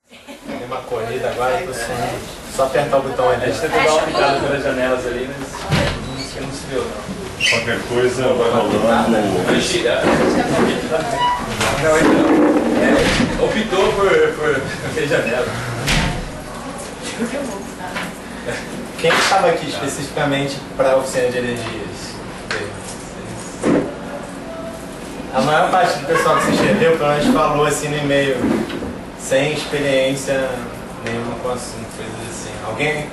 Tem uma corrida agora, só apertar o botão ali. A gente tentou dar uma picada pelas janelas ali, mas não se viu, não. Qualquer coisa vai rolando. Optou por ter janela. Quem estava aqui especificamente para a oficina de energias? A maior parte do pessoal que se inscreveu, pelo menos falou assim no e-mail, sem experiência nenhuma com o assunto, coisas assim. Alguém que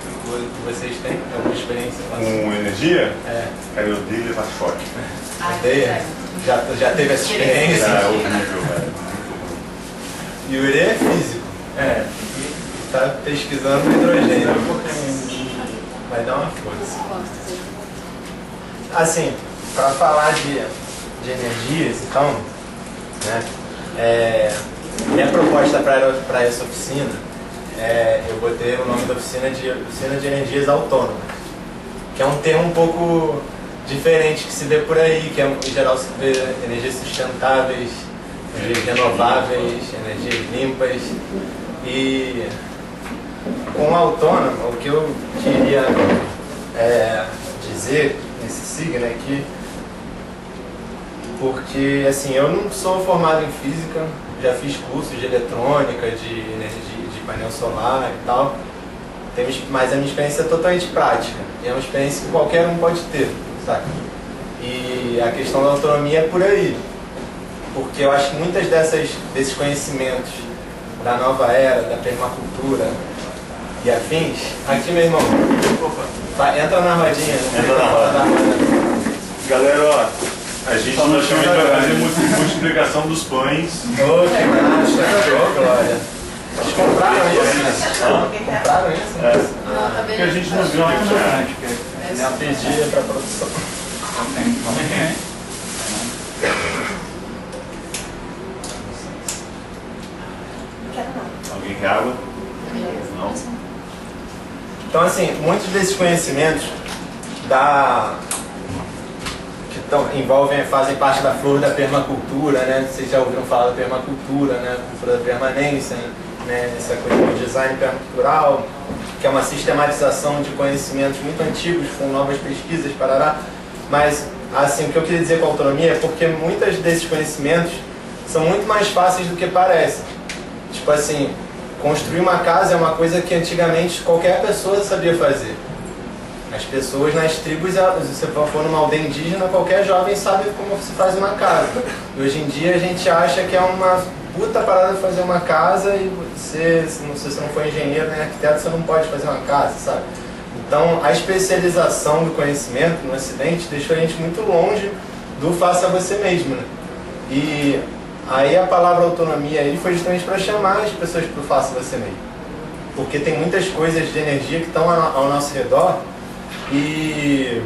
vocês têm alguma experiência com o assunto? Com energia? É. Cara, eu odeio levar choque. Odeia? Já teve essa experiência? É horrível, velho. Yuri é físico. É. Tá pesquisando hidrogênio. Vai dar uma força. Assim, para falar de energias, então, né, minha proposta para essa oficina, eu botei o nome da oficina de energias autônomas, que é um termo um pouco diferente que se vê por aí, que em geral se vê energias sustentáveis, energias renováveis, energias limpas. E com autônomo, o que eu queria dizer nesse signo aqui, porque assim, eu não sou formado em física, já fiz cursos de eletrônica, de energia, de painel solar e tal, mas a minha experiência é totalmente prática, e é uma experiência que qualquer um pode ter, sabe? E a questão da autonomia é por aí, porque eu acho que muitas desses conhecimentos da nova era, da permacultura e afins, aqui meu irmão, entra na rodinha, Entra na roda. Galera, ó, a gente vai fazer multiplicação dos pães. Ô, que massa, Glória. Vocês compraram isso? Compraram isso? É. Porque a gente não viu na internet. É uma pedida para produção. Alguém quer água? Não. Então, assim, muitos desses conhecimentos fazem parte da flor da permacultura, né? Vocês já ouviram falar da permacultura, né? Cultura da permanência, né? Essa coisa do design permacultural, que é uma sistematização de conhecimentos muito antigos com novas pesquisas, parará. Mas, assim, o que eu queria dizer com a autonomia é porque muitos desses conhecimentos são muito mais fáceis do que parecem. Tipo assim, construir uma casa é uma coisa que antigamente qualquer pessoa sabia fazer. As pessoas nas tribos, se você for numa aldeia indígena, qualquer jovem sabe como se faz uma casa. E hoje em dia a gente acha que é uma puta parada fazer uma casa e se você não for engenheiro nem arquiteto, você não pode fazer uma casa, sabe? Então a especialização do conhecimento no Ocidente deixou a gente muito longe do faça você mesmo, né? E aí a palavra autonomia aí foi justamente para chamar as pessoas para o faça você mesmo. Porque tem muitas coisas de energia que estão ao nosso redor e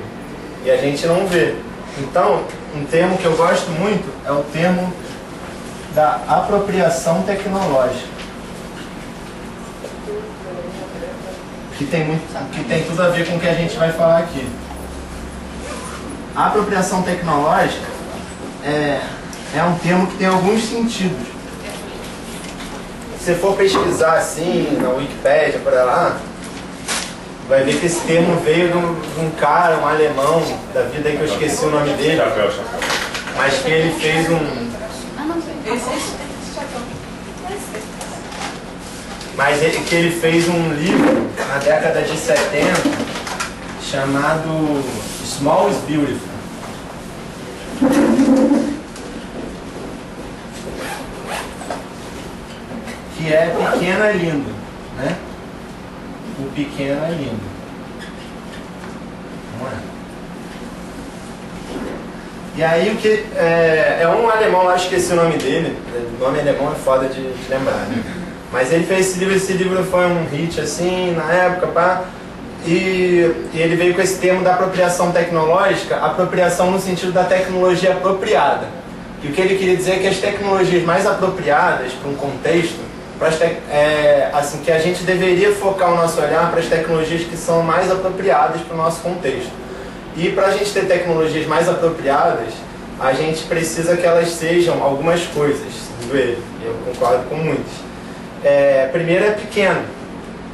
a gente não vê. Então, um termo que eu gosto muito é o termo da apropriação tecnológica, que tem tudo a ver com o que a gente vai falar aqui. A apropriação tecnológica é um termo que tem alguns sentidos. Se você for pesquisar assim na Wikipédia, por lá, vai ver que esse termo veio de um cara, um alemão da vida aí que eu esqueci o nome dele, mas que ele fez que ele fez um livro na década de 70 chamado Small is Beautiful. Que é pequeno é lindo, né? O pequeno é lindo. Não é? E aí o que é um alemão lá, esqueci o nome dele. O nome alemão é foda de lembrar, né? Mas ele fez esse livro foi um hit assim na época, pá. E ele veio com esse termo da apropriação tecnológica, apropriação no sentido da tecnologia apropriada. E o que ele queria dizer é que as tecnologias mais apropriadas para um contexto, assim, que a gente deveria focar o nosso olhar para as tecnologias que são mais apropriadas para o nosso contexto. E para a gente ter tecnologias mais apropriadas, a gente precisa que elas sejam algumas coisas, segundo ele, e eu concordo com muitos. primeiro é pequeno.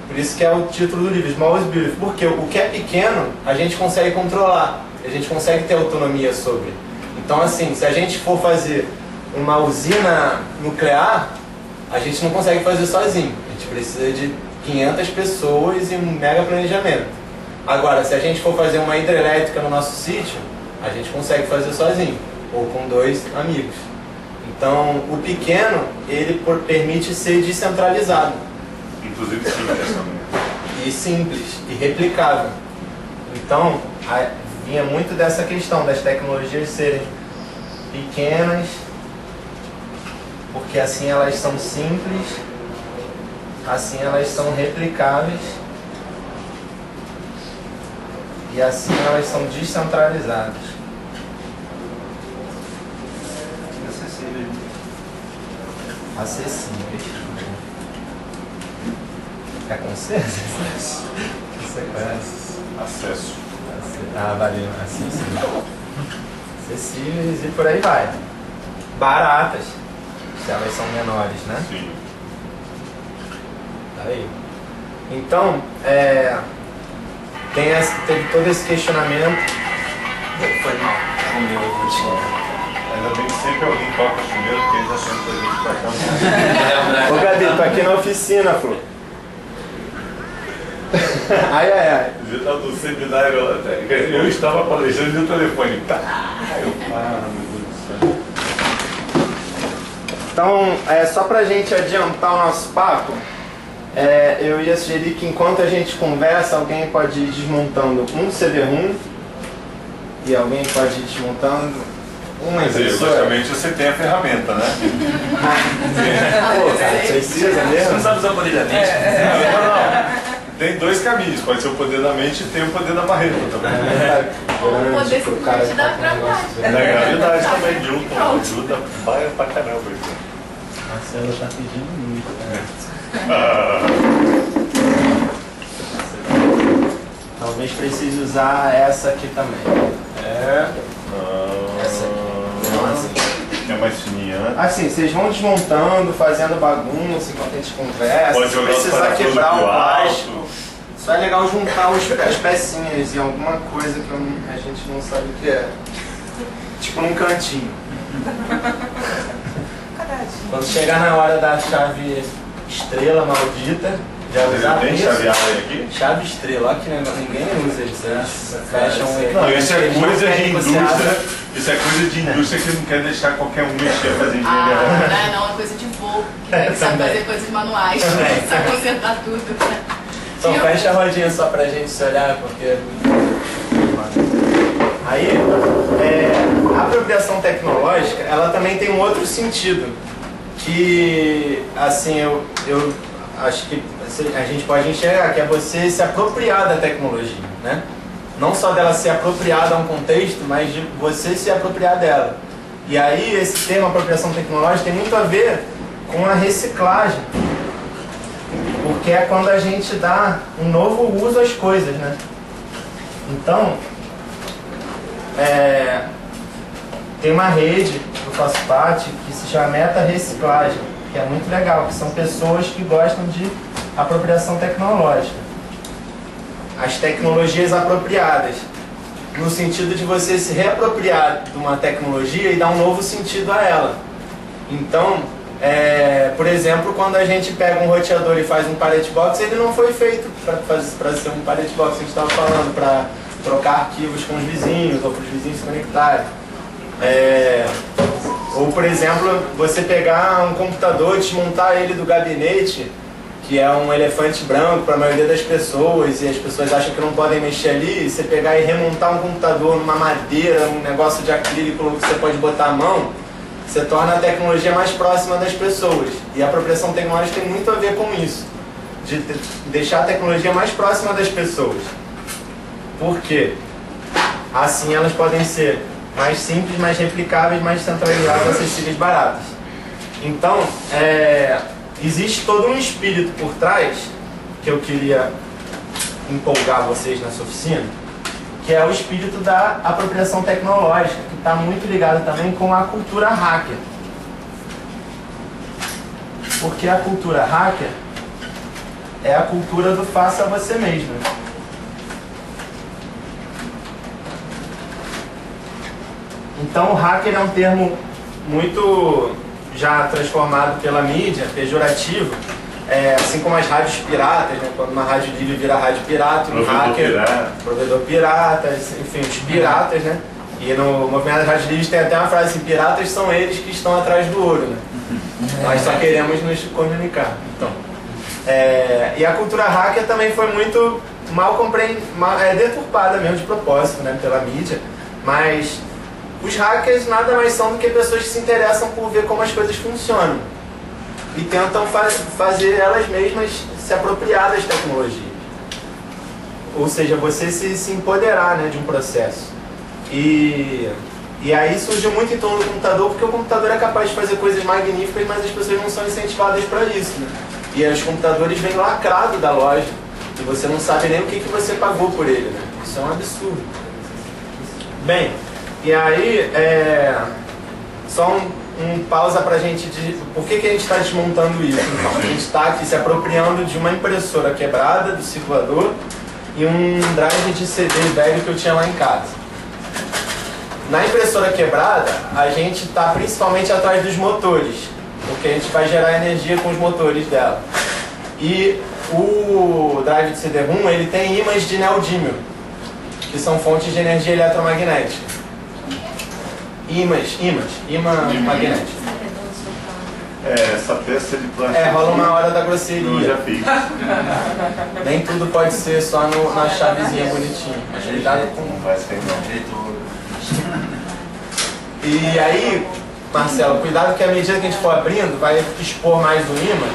Por isso que é o título do livro, Small is Beautiful. Porque o que é pequeno, a gente consegue controlar. A gente consegue ter autonomia sobre. Então, assim, se a gente for fazer uma usina nuclear, a gente não consegue fazer sozinho. A gente precisa de 500 pessoas e um mega planejamento. Agora, se a gente for fazer uma hidrelétrica no nosso sítio, a gente consegue fazer sozinho, ou com 2 amigos. Então, o pequeno, ele permite ser descentralizado. Inclusive simples também. E simples, e replicável. Então, vinha muito dessa questão das tecnologias serem pequenas, porque assim elas são simples, assim elas são replicáveis e assim elas são descentralizadas. Acessíveis. É com C? Você conhece? Acesso. Ah, valeu. Acessíveis. Acessíveis e por aí vai. Baratas, se elas são menores, né? Sim. Aí. Então, teve todo esse questionamento. Foi mal. O meu continua. Ainda bem que sempre alguém toca primeiro, porque eles acham que a gente vai cantar. Ô Gabi, tô aqui na oficina, Flor. Ai. Eu estava no seminário lá, eu estava palestrando no telefone. Tá. Eu, meu Deus do céu. Então, só pra gente adiantar o nosso papo, eu ia sugerir que enquanto a gente conversa, alguém pode ir desmontando um CD-ROM e alguém pode ir desmontando uma impressora. Logicamente você tem a ferramenta, né? Pô, cara, precisa Você não mesmo? sabe usar o poder da mente? Não. Tem 2 caminhos, pode ser o poder da mente e tem o poder da marreta também. Ou o poder simplesmente da gravidade. Da gravidade também ajuda pra caramba. Marcelo tá pedindo muito, né? Talvez precise usar essa aqui também. Essa aqui. Então, assim. É mais fininha. Assim, vocês vão desmontando, fazendo bagunça enquanto a gente conversa. Pode Se jogar os precisar parafusos quebrar o pro plástico, alto. só é legal juntar as pecinhas em alguma coisa que a gente não sabe o que é. Tipo num cantinho. Quando chegar na hora da chave estrela maldita, já usar Tem isso. chaveada aí aqui? Chave estrela, olha que negócio, ninguém usa isso. Fecham um Não, isso é eles não coisa querem de que você indústria. abra. Isso é coisa de indústria que não quer deixar qualquer um mexer, fazer Ah, engenharia. não, é coisa de vô. Que sabe também. fazer coisas manuais, sabe consertar tudo. Então fecha a rodinha só pra gente se olhar, porque... Aí, a apropriação tecnológica, ela também tem um outro sentido, que, assim, eu acho que a gente pode enxergar, que é você se apropriar da tecnologia, né? Não só dela ser apropriada a um contexto, mas de você se apropriar dela. E aí, esse termo apropriação tecnológica tem muito a ver com a reciclagem, porque é quando a gente dá um novo uso às coisas, né? Então, tem uma rede que eu faço parte que se chama Meta Reciclagem, que é muito legal, que são pessoas que gostam de apropriação tecnológica. As tecnologias apropriadas, no sentido de você se reapropriar de uma tecnologia e dar um novo sentido a ela. Então, por exemplo, quando a gente pega um roteador e faz um pallet box, ele não foi feito para ser um pallet box, a gente estava falando, para trocar arquivos com os vizinhos ou para os vizinhos se conectarem. Ou, por exemplo, você pegar um computador e desmontar ele do gabinete, que é um elefante branco para a maioria das pessoas, e as pessoas acham que não podem mexer ali, e você pegar e remontar um computador numa madeira, um negócio de acrílico que você pode botar a mão, você torna a tecnologia mais próxima das pessoas. E a apropriação tecnológica tem muito a ver com isso, de deixar a tecnologia mais próxima das pessoas. Por quê? Assim elas podem ser mais simples, mais replicáveis, mais centralizadas, acessíveis, baratas. Então, existe todo um espírito por trás que eu queria empolgar vocês nessa oficina, que é o espírito da apropriação tecnológica, que está muito ligado também com a cultura hacker. Porque a cultura hacker é a cultura do faça você mesmo. Então o hacker é um termo muito já transformado pela mídia, pejorativo, assim como as rádios piratas, né? Quando uma rádio livre vira rádio pirata, um hacker, provedor pirata, enfim, os piratas, né? E no movimento das rádios livres tem até uma frase assim: piratas são eles que estão atrás do ouro, né? Nós só queremos nos comunicar. Então, e a cultura hacker também foi muito mal compreendida, deturpada mesmo de propósito, né? Pela mídia, mas os hackers nada mais são do que pessoas que se interessam por ver como as coisas funcionam e tentam fazer elas mesmas se apropriar das tecnologias. Ou seja, você se empoderar, né, de um processo. E aí surgiu muito em torno do computador, porque o computador é capaz de fazer coisas magníficas, mas as pessoas não são incentivadas para isso, né? E aí os computadores vêm lacrados da loja e você não sabe nem o que você pagou por ele, né? Isso é um absurdo. Bem, e aí, só um pausa pra gente de por que a gente está desmontando isso. Então, a gente está aqui se apropriando de uma impressora quebrada, do circulador, e um drive de CD velho que eu tinha lá em casa. Na impressora quebrada, a gente está principalmente atrás dos motores, porque a gente vai gerar energia com os motores dela. E o drive de CD-ROM, ele tem ímãs de neodímio, que são fontes de energia eletromagnética. Imã magnético. Essa peça de plástico. Rola uma hora da grosseria. Eu já fiz. Nem tudo pode ser só na chavezinha bonitinha. Mas cuidado com. Não vai ser não. E aí, Marcelo, cuidado que à medida que a gente for abrindo, vai expor mais o ímã.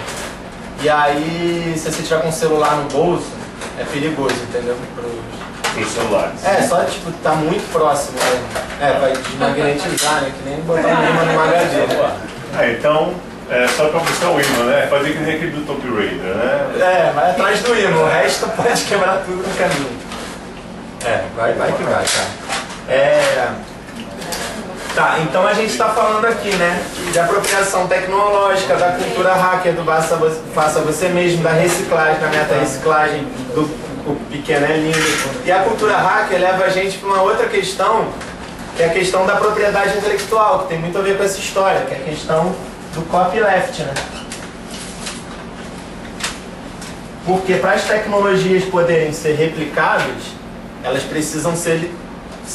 E aí, se você tiver com o celular no bolso, é perigoso, entendeu? Para os celulares. Só tipo, tá muito próximo, né? Vai desmagnetizar, né? Que nem botar um ímã numa HD, né? Então, só para buscar o ímã, né? Fazer que nem aquele do Tomb Raider, né? Vai atrás do ímã, o resto pode quebrar tudo no caminho. Vai que vai, cara. Tá, então a gente está falando aqui, né? De apropriação tecnológica, da cultura hacker, do faça você mesmo, da reciclagem, da meta-reciclagem, o pequeno é lindo. E a cultura hacker leva a gente para uma outra questão, que é a questão da propriedade intelectual, que tem muito a ver com essa história, que é a questão do copyleft, né? Porque para as tecnologias poderem ser replicáveis, elas precisam ser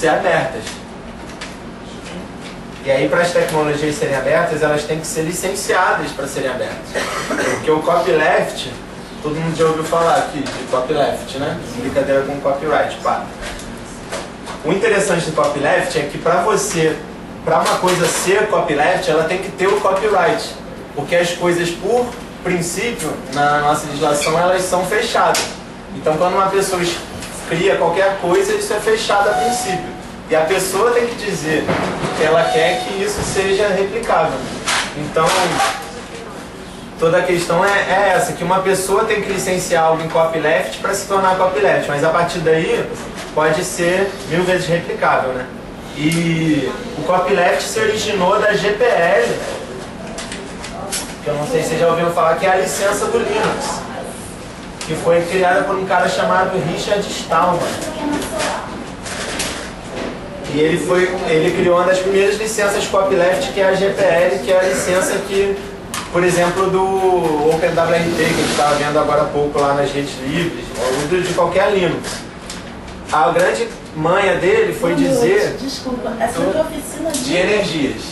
abertas. E aí, para as tecnologias serem abertas, elas têm que ser licenciadas para serem abertas. Porque o copyleft, todo mundo já ouviu falar aqui de copyleft, né? Brincadeira com copyright, pá. O interessante do copyleft é que para uma coisa ser copyleft, ela tem que ter o copyright. Porque as coisas, por princípio, na nossa legislação, elas são fechadas. Então, quando uma pessoa cria qualquer coisa, isso é fechado a princípio. E a pessoa tem que dizer que ela quer que isso seja replicável. Então, toda a questão é essa, que uma pessoa tem que licenciar algo em copyleft para se tornar copyleft, mas a partir daí pode ser 1000 vezes replicável, né? E o copyleft se originou da GPL, que eu não sei se você já ouviu falar, que é a licença do Linux, que foi criada por um cara chamado Richard Stallman. E ele criou uma das primeiras licenças copyleft, que é a GPL, que é a licença que, por exemplo, do OpenWRT, que a gente estava vendo agora há pouco lá nas redes livres, ou de qualquer Linux. A grande manha dele foi dizer... Desculpa, essa é a oficina de energias.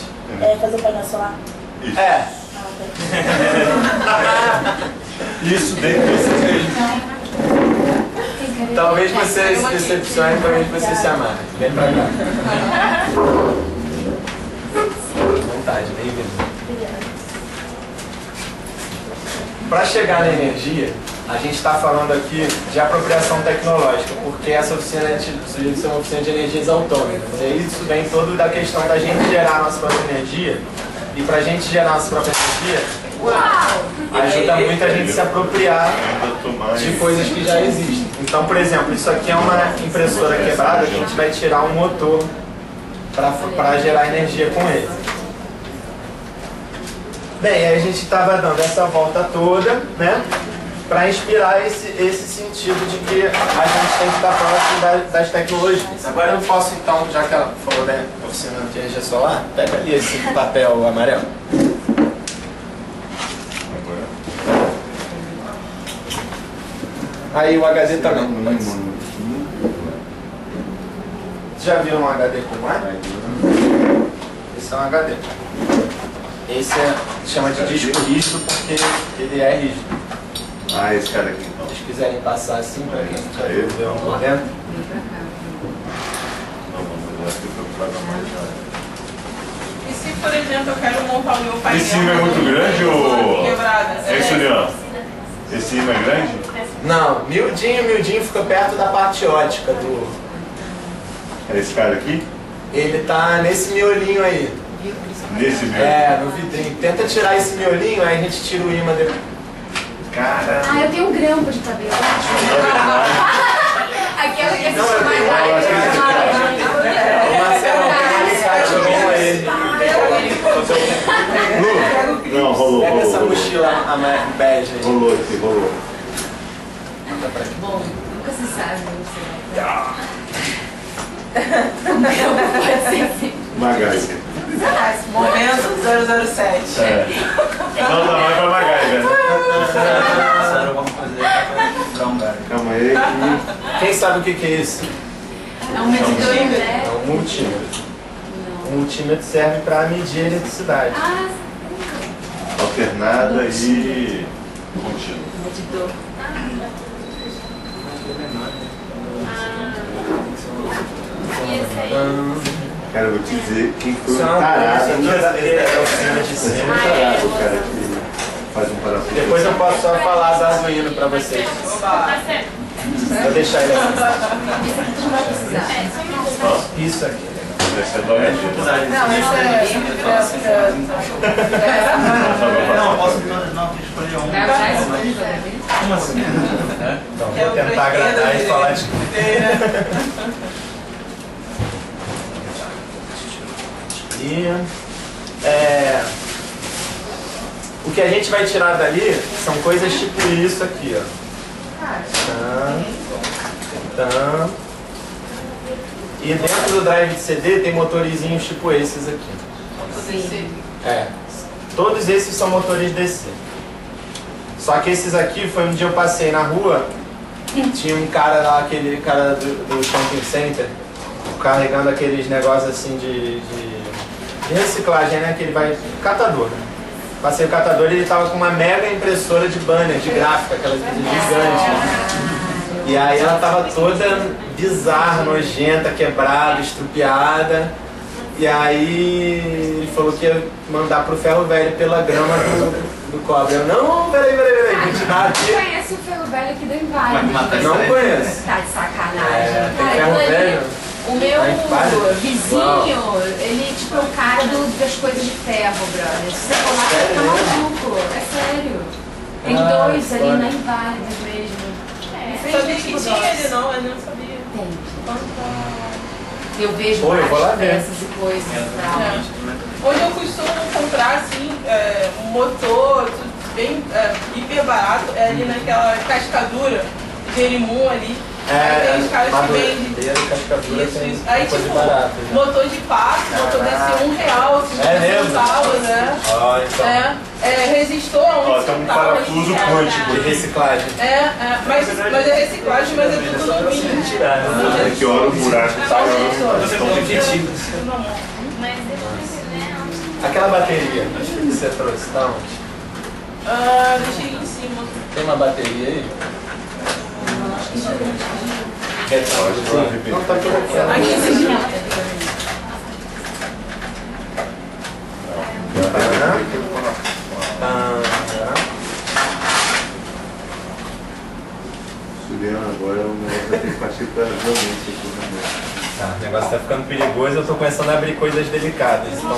Fazer painel solar? Isso dentro desse. Talvez você se decepcione, talvez você se amar. Vem pra cá. Vontade, bem-vindo. Para chegar na energia, a gente está falando aqui de apropriação tecnológica, porque essa oficina é uma oficina de energias autônomas. E isso vem todo da questão da gente gerar a nossa própria energia. E para a gente gerar a nossa própria energia, ajuda muito a gente se apropriar de coisas que já existem. Então, por exemplo, isso aqui é uma impressora quebrada que a gente vai tirar um motor para gerar energia com ele. Bem, aí a gente estava dando essa volta toda, né? Para inspirar esse sentido de que a gente tem que estar próximo das tecnologias. Agora eu posso, então, já que ela falou da oficina de energia solar, pega ali esse papel amarelo. Aí o HD também. Você já viu um HD como é? Esse é um HD. Esse chama de disco rígido porque ele é rígido. Ah, esse cara aqui. Se vocês quiserem passar assim para quem já viu um por dentro. E se, por exemplo, eu quero montar o meu painel... Esse imã é muito grande ou... Quebrada. É isso, Leão? Esse imã é grande? Não, miudinho fica perto da parte ótica do... É esse cara aqui? Ele tá nesse miolinho aí. Nesse miolinho? É, no vidrinho. Tenta tirar esse miolinho, aí a gente tira o imã depois. Caramba! Ah, eu tenho um grampo de cabelo. Aquela que Não, eu tenho o Marcelo tem um alicate bom aí. Lu? Não, rolou. Pega essa mochila bege aí. Rolou aqui, rolou. Bom, nunca se sabe, não sei. O grampo pode ser assim. MacGyver. Momento 007. É. Não, tá mais pra MacGyver, né? Calma aí. Quem sabe o que é isso? É um medidor, né? É um multímetro. O multímetro serve para medir a eletricidade. Ah, Alternada e contínua. medidor. E esse aí? Cara, eu vou te dizer, quem foi Isso é um uma tarado, coisa da oficina de um cima. tarado, cara, que faz um parafuso. Depois eu posso só falar as Arduino para vocês. Vou deixar ele aqui. Isso aqui. Essa é do LED. Não, esse Não, posso não escolher um. Vai usar esse Como assim? Então, vou tentar agradar e falar de tudo. O que a gente vai tirar dali são coisas tipo isso aqui, ó. E dentro do drive de CD tem motorizinhos tipo esses aqui. Todos esses são motores DC. Só que esses aqui foi um dia eu passei na rua, tinha um cara lá, aquele cara do shopping center, carregando aqueles negócios assim de reciclagem, né? Que ele vai. Catador, né? Passei o catador e ele tava com uma mega impressora de banner, de gráfica, aquelas coisas gigantes. E aí ela tava toda bizarra, nojenta, quebrada, estrupiada. E aí ele falou que ia mandar pro ferro velho pela grama do cobre. Eu, não, peraí, vou tirar aqui. Você conhece o ferro velho aqui do Invale? Não conheço. Tá de sacanagem. Tem Cara, ferro aquilo ali, velho? o meu Aí faz? vizinho, ele tipo é o cara das coisas de ferro, brother. Se você for lá, você fica maluco. É sério. Tem dois ali na Inválidos mesmo. sabia que tinha ele, não, eu não sabia. Tem. Eu vejo Oi, eu vou lá várias ver. peças e coisas e tal. Onde eu costumo comprar, assim, um motor tudo bem hiper barato, é ali naquela cascadura de Jerimum ali. Aí tem os caras que vendem. Isso. Aí tipo, motor de passo, motor desse R$1, centavos, né? Ó, então. Resistor a Ó, tem um parafuso quântico De reciclagem. mas é reciclagem, mas é tudo no mínimo. Que hora o buraco Só sai, o hora o sensor. buraco sai. Mas deixa eu ver, né? Aquela bateria que você trouxe, tá onde? Deixei em cima. Tem uma bateria aí? Quer dizer, não tá tudo aqui. Aqui em cima. Juliano, agora o negócio vai ter que partir para realmente aqui, né? Tá, o negócio tá ficando perigoso, eu tô começando a abrir coisas delicadas. Então,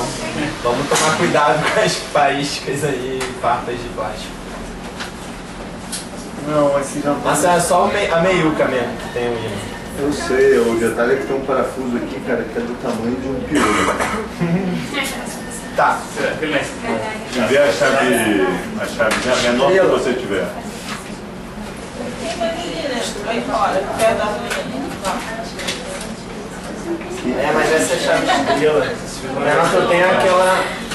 vamos tomar cuidado com as faíscas aí, farpas de plástico. Não, esse já Mas é só a meiuca mesmo que tem o imã. Eu sei, o detalhe é que tem um parafuso aqui, cara, que é do tamanho de um peru. Tá. Me dê a chave menor que você tiver. Tem mais ali, né? Aí fora, perto da gasolina. É, mas essa é a chave estrela. O menor que eu tenho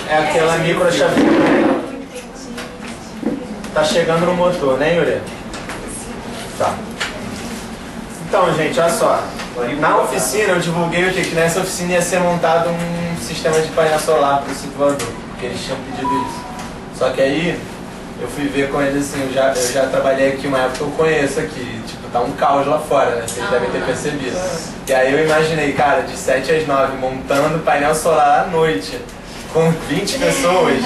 é aquela micro chavinha. Tá chegando no motor, né, Yuri? Tá. Então, gente, olha só. Na oficina eu divulguei o que nessa oficina ia ser montado um sistema de painel solar para o situador, porque eles tinham pedido isso. Só que aí eu fui ver com eles assim, eu já trabalhei aqui uma época que eu conheço aqui, tipo, tá um caos lá fora, né? Vocês devem ter percebido. E aí eu imaginei, cara, de 7 às 9, montando painel solar à noite, com 20 pessoas,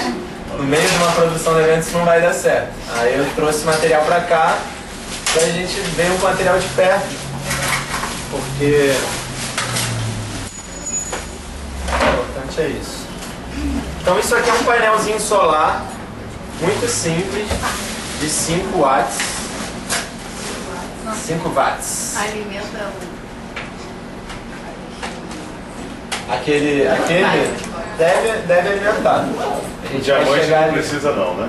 no meio de uma produção de eventos, isso não vai dar certo. Aí eu trouxe material pra cá, pra gente ver o material de perto. Porque o importante é isso. Então isso aqui é um painelzinho solar muito simples, de 5 watts. 5 watts. Alimenta Aquele deve alimentar. A gente vai Diamante chegar não ali. precisa não, né?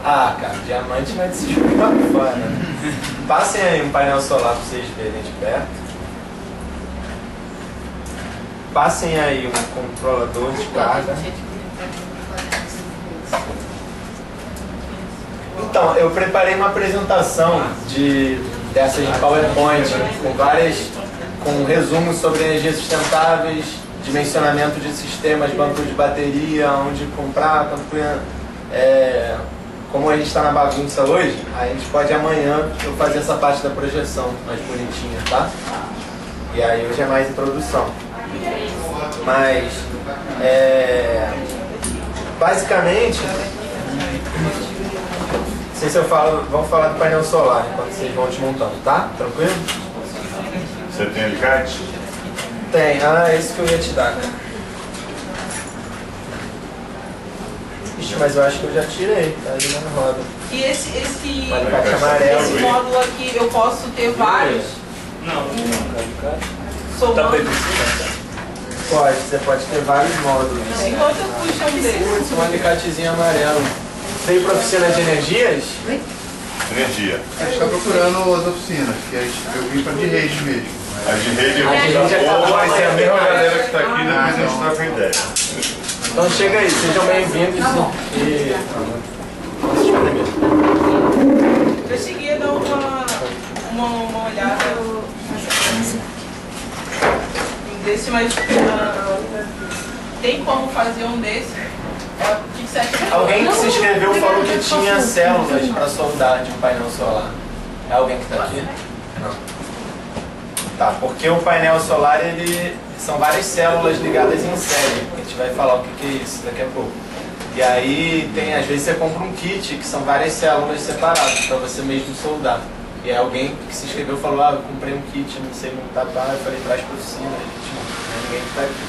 Ah, cara, diamante vai se escutar fora, né? Passem aí um painel solar para vocês verem de perto. Passem aí um controlador de carga. Então, eu preparei uma apresentação dessas de PowerPoint com resumos sobre energias sustentáveis, dimensionamento de sistemas, bancos de bateria, onde comprar, quanto como a gente está na bagunça hoje, a gente pode amanhã eu fazer essa parte da projeção mais bonitinha, tá? E aí hoje é mais introdução. Mas, basicamente, não sei se eu falo, vamos falar do painel solar enquanto vocês vão desmontando, tá? Tranquilo? Você tem alicate? Tem, é isso que eu ia te dar, cara. Ixi, mas eu acho que eu já tirei, tá ali na roda. E esse Alicate amarelo. esse módulo aqui, eu posso ter vários? Não. Somando. Pode, você pode ter vários módulos. Enquanto eu puxo um desses. Um alicatezinho amarelo. Veio para oficina de energias? Energia. A gente está procurando as oficinas, que eu vim para de rede mesmo. A de rede A de rede já tá vai ser a mesma mais. galera que está aqui, depois a gente troca ideia. Então chega aí, sejam bem-vindos e vamos experimentar. Eu cheguei a dar uma olhada desse, mas tem como fazer um desse? O que você acha? Alguém que se inscreveu falou que tinha células para soldar de um painel solar. É alguém que está aqui? Não. Tá, porque o painel solar são várias células ligadas em série. A gente vai falar o que é isso daqui a pouco. E aí às vezes você compra um kit que são várias células separadas para você mesmo soldar. E aí alguém que se inscreveu falou, eu comprei um kit, não sei montar, eu falei, traz por cima, ninguém que tá aqui.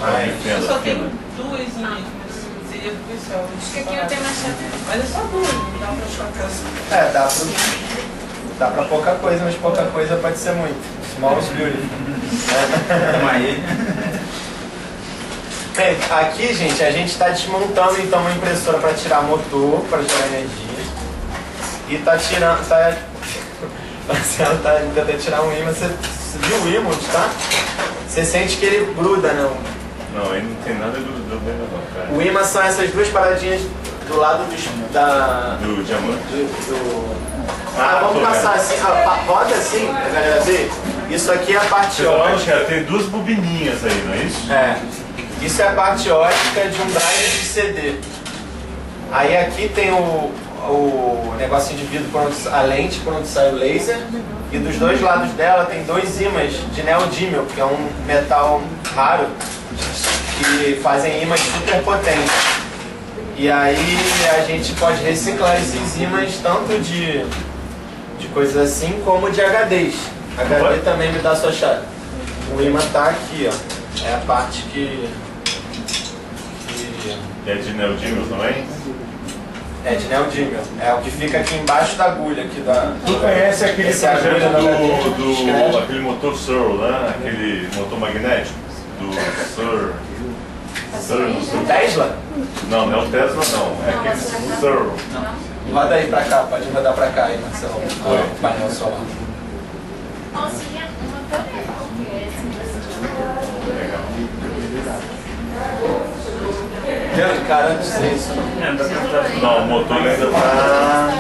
Mas Eu só tenho duas mesmo, seria especial. Acho que aqui eu tenho mais chave. Mas é só duas, não dá pra chocar. dá pra pouca coisa, mas pouca coisa pode ser muito. Small is beautiful. Bem, aqui, gente, a gente está desmontando então uma impressora para tirar motor, para gerar energia. E tá tirando, Marcelo tá tentando tirar um ímã. Você viu o ímã, tá? Você sente que ele gruda, não? Não, aí não tem nada do mesmo não, cara. O ímã são essas duas paradinhas do lado Do diamante. Vamos passar assim, roda assim, pra galera ver. Isso aqui é a parte ótica. Tem duas bobininhas aí, não é isso? É. Isso é a parte ótica de um drive de CD. Aí aqui tem o negocinho de vidro, a lente por onde sai o laser. E dos dois lados dela tem dois ímãs de neodímio, que é um metal raro, que fazem ímãs super potentes. E aí a gente pode reciclar esses ímãs tanto de coisas assim como de HDs. HD também me dá a sua chave. O ímã tá aqui, ó. É a parte que É de neodímio também? é de neodímio. É o que fica aqui embaixo da agulha. Aqui da... Tu conhece aquele Essa é a projeto agulha aquele motor Searle, né? Aquele motor magnético do Searle. Tesla? Não, não é o Tesla não, é aquele Servo. Roda aí pra cá, pode rodar pra cá aí, Marcelo. O painel solar. Cara, antes disso. Não, o motor ainda tá...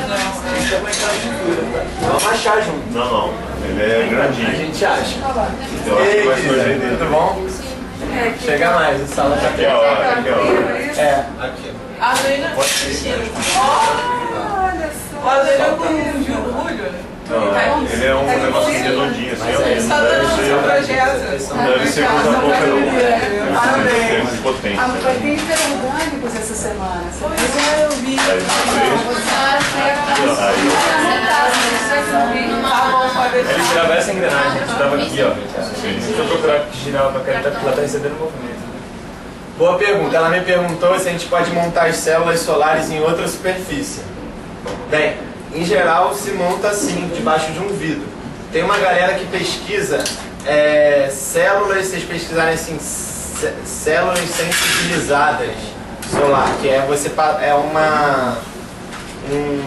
Vamos achar junto. Não, não, ele é grandinho. A gente acha. Eu acho que vai ser Ei, tudo bom? Chega mais, o sala tá aqui. Aqui, ó, aqui, ó. É, aqui. A Lena. Olha só. A Lena com um julho. Não, ele é um negócio redondinho assim, ó. Só dando seu projeto. Deve ser coisa pouca não. Parabéns. Tem muita potência. Vai ter hiperorgânicos essa semana. Pois é, eu vi. Aí, Ele girava essa engrenagem, a gente tava aqui, ó. Se eu procurar que girava pra cá, ela tá recebendo movimento. Boa pergunta. Ela me perguntou se a gente pode montar as células solares em outra superfície. Bem, em geral se monta assim, debaixo de um vidro. Tem uma galera que pesquisa células, vocês pesquisarem assim, células sensibilizadas solar, que é um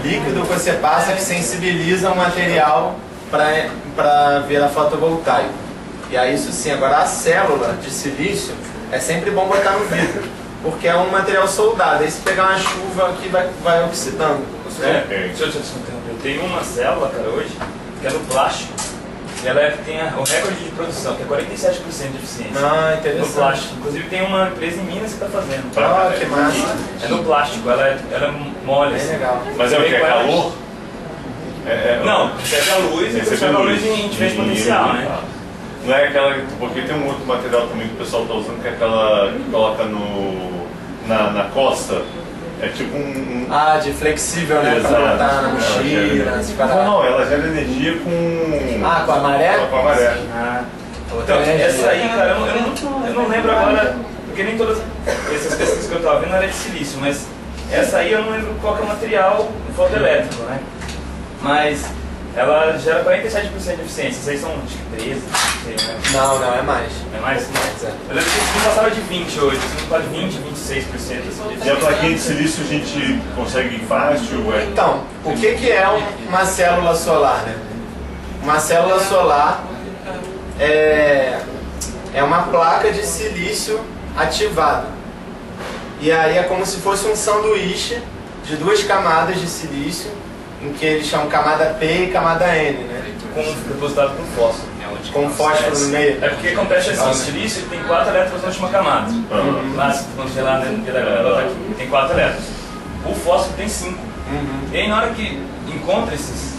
líquido que você passa que sensibiliza o material para ver a fotovoltaico. E aí isso sim, agora a célula de silício é sempre bom botar no vidro, porque é um material soldado, aí se pegar uma chuva aqui vai oxidando. Deixa eu te interromper. Eu tenho uma célula, cara, hoje, que é no plástico. E ela tem o recorde de produção, que é 47% de eficiência. Ah, interessante. No plástico. Inclusive tem uma empresa em Minas que está fazendo. Ah, que massa. É no plástico, ela é mole. Bem assim. legal. Mas é o que? É calor? Não, recebe a luz e recebe a luz em diferente potencial, né? Não é aquela... Porque tem um outro material também que o pessoal está usando, que é aquela que coloca na costa. É tipo Ah, de flexível, né? Exato. Pra botar na mochila, essas paradas. Não, ela gera energia com... Ah, com a maré? Com a maré. Ah, Então, essa aí, cara, eu não lembro agora, porque nem todas essas pesquisas que eu estava vendo era de silício, mas essa aí eu não lembro qual que é o material fotoelétrico, né? Mas ela gera 47% de eficiência, essas aí são acho que 13, não sei, né? Não, é mais. É mais? Mais, é. Eu lembro que não passava de 20 hoje, não pode 20, 26% assim. E a plaquinha de silício a gente consegue fácil? Então, o que é uma célula solar, né? Uma célula solar é uma placa de silício ativada. E aí é como se fosse um sanduíche de 2 camadas de silício, em que eles chamam camada P e camada N, né? Depositado com fósforo. Com fósforo no meio. É porque acontece assim, o silício tem 4 elétrons na última camada. Lá, quando você lá dentro da aqui, tem 4 elétrons. O fósforo tem 5. E aí na hora que encontra esses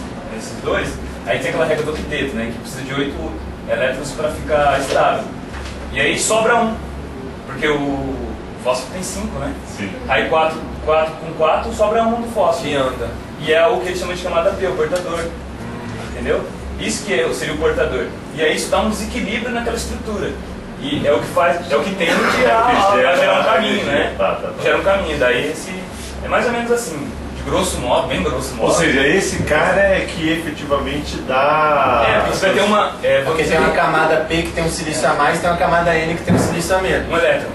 dois, aí tem aquela regra do octeto, né? Que precisa de 8 elétrons para ficar estável. E aí sobra 1, porque o fósforo tem 5, né? Sim. Aí 4 com 4 sobra 1 do fósforo. E anda. E é o que eles chamam de camada P, o portador. Entendeu? Isso que seria o portador. E aí isso dá um desequilíbrio naquela estrutura. E é o que tende a gerar um caminho, né? Gera um caminho. Daí é mais ou menos assim, de grosso modo, bem grosso modo. Ou seja, esse cara é que efetivamente dá... Porque você vai ter uma... Porque tem uma camada P que tem um silício a mais e tem uma camada N que tem um silício a menos. Um elétron.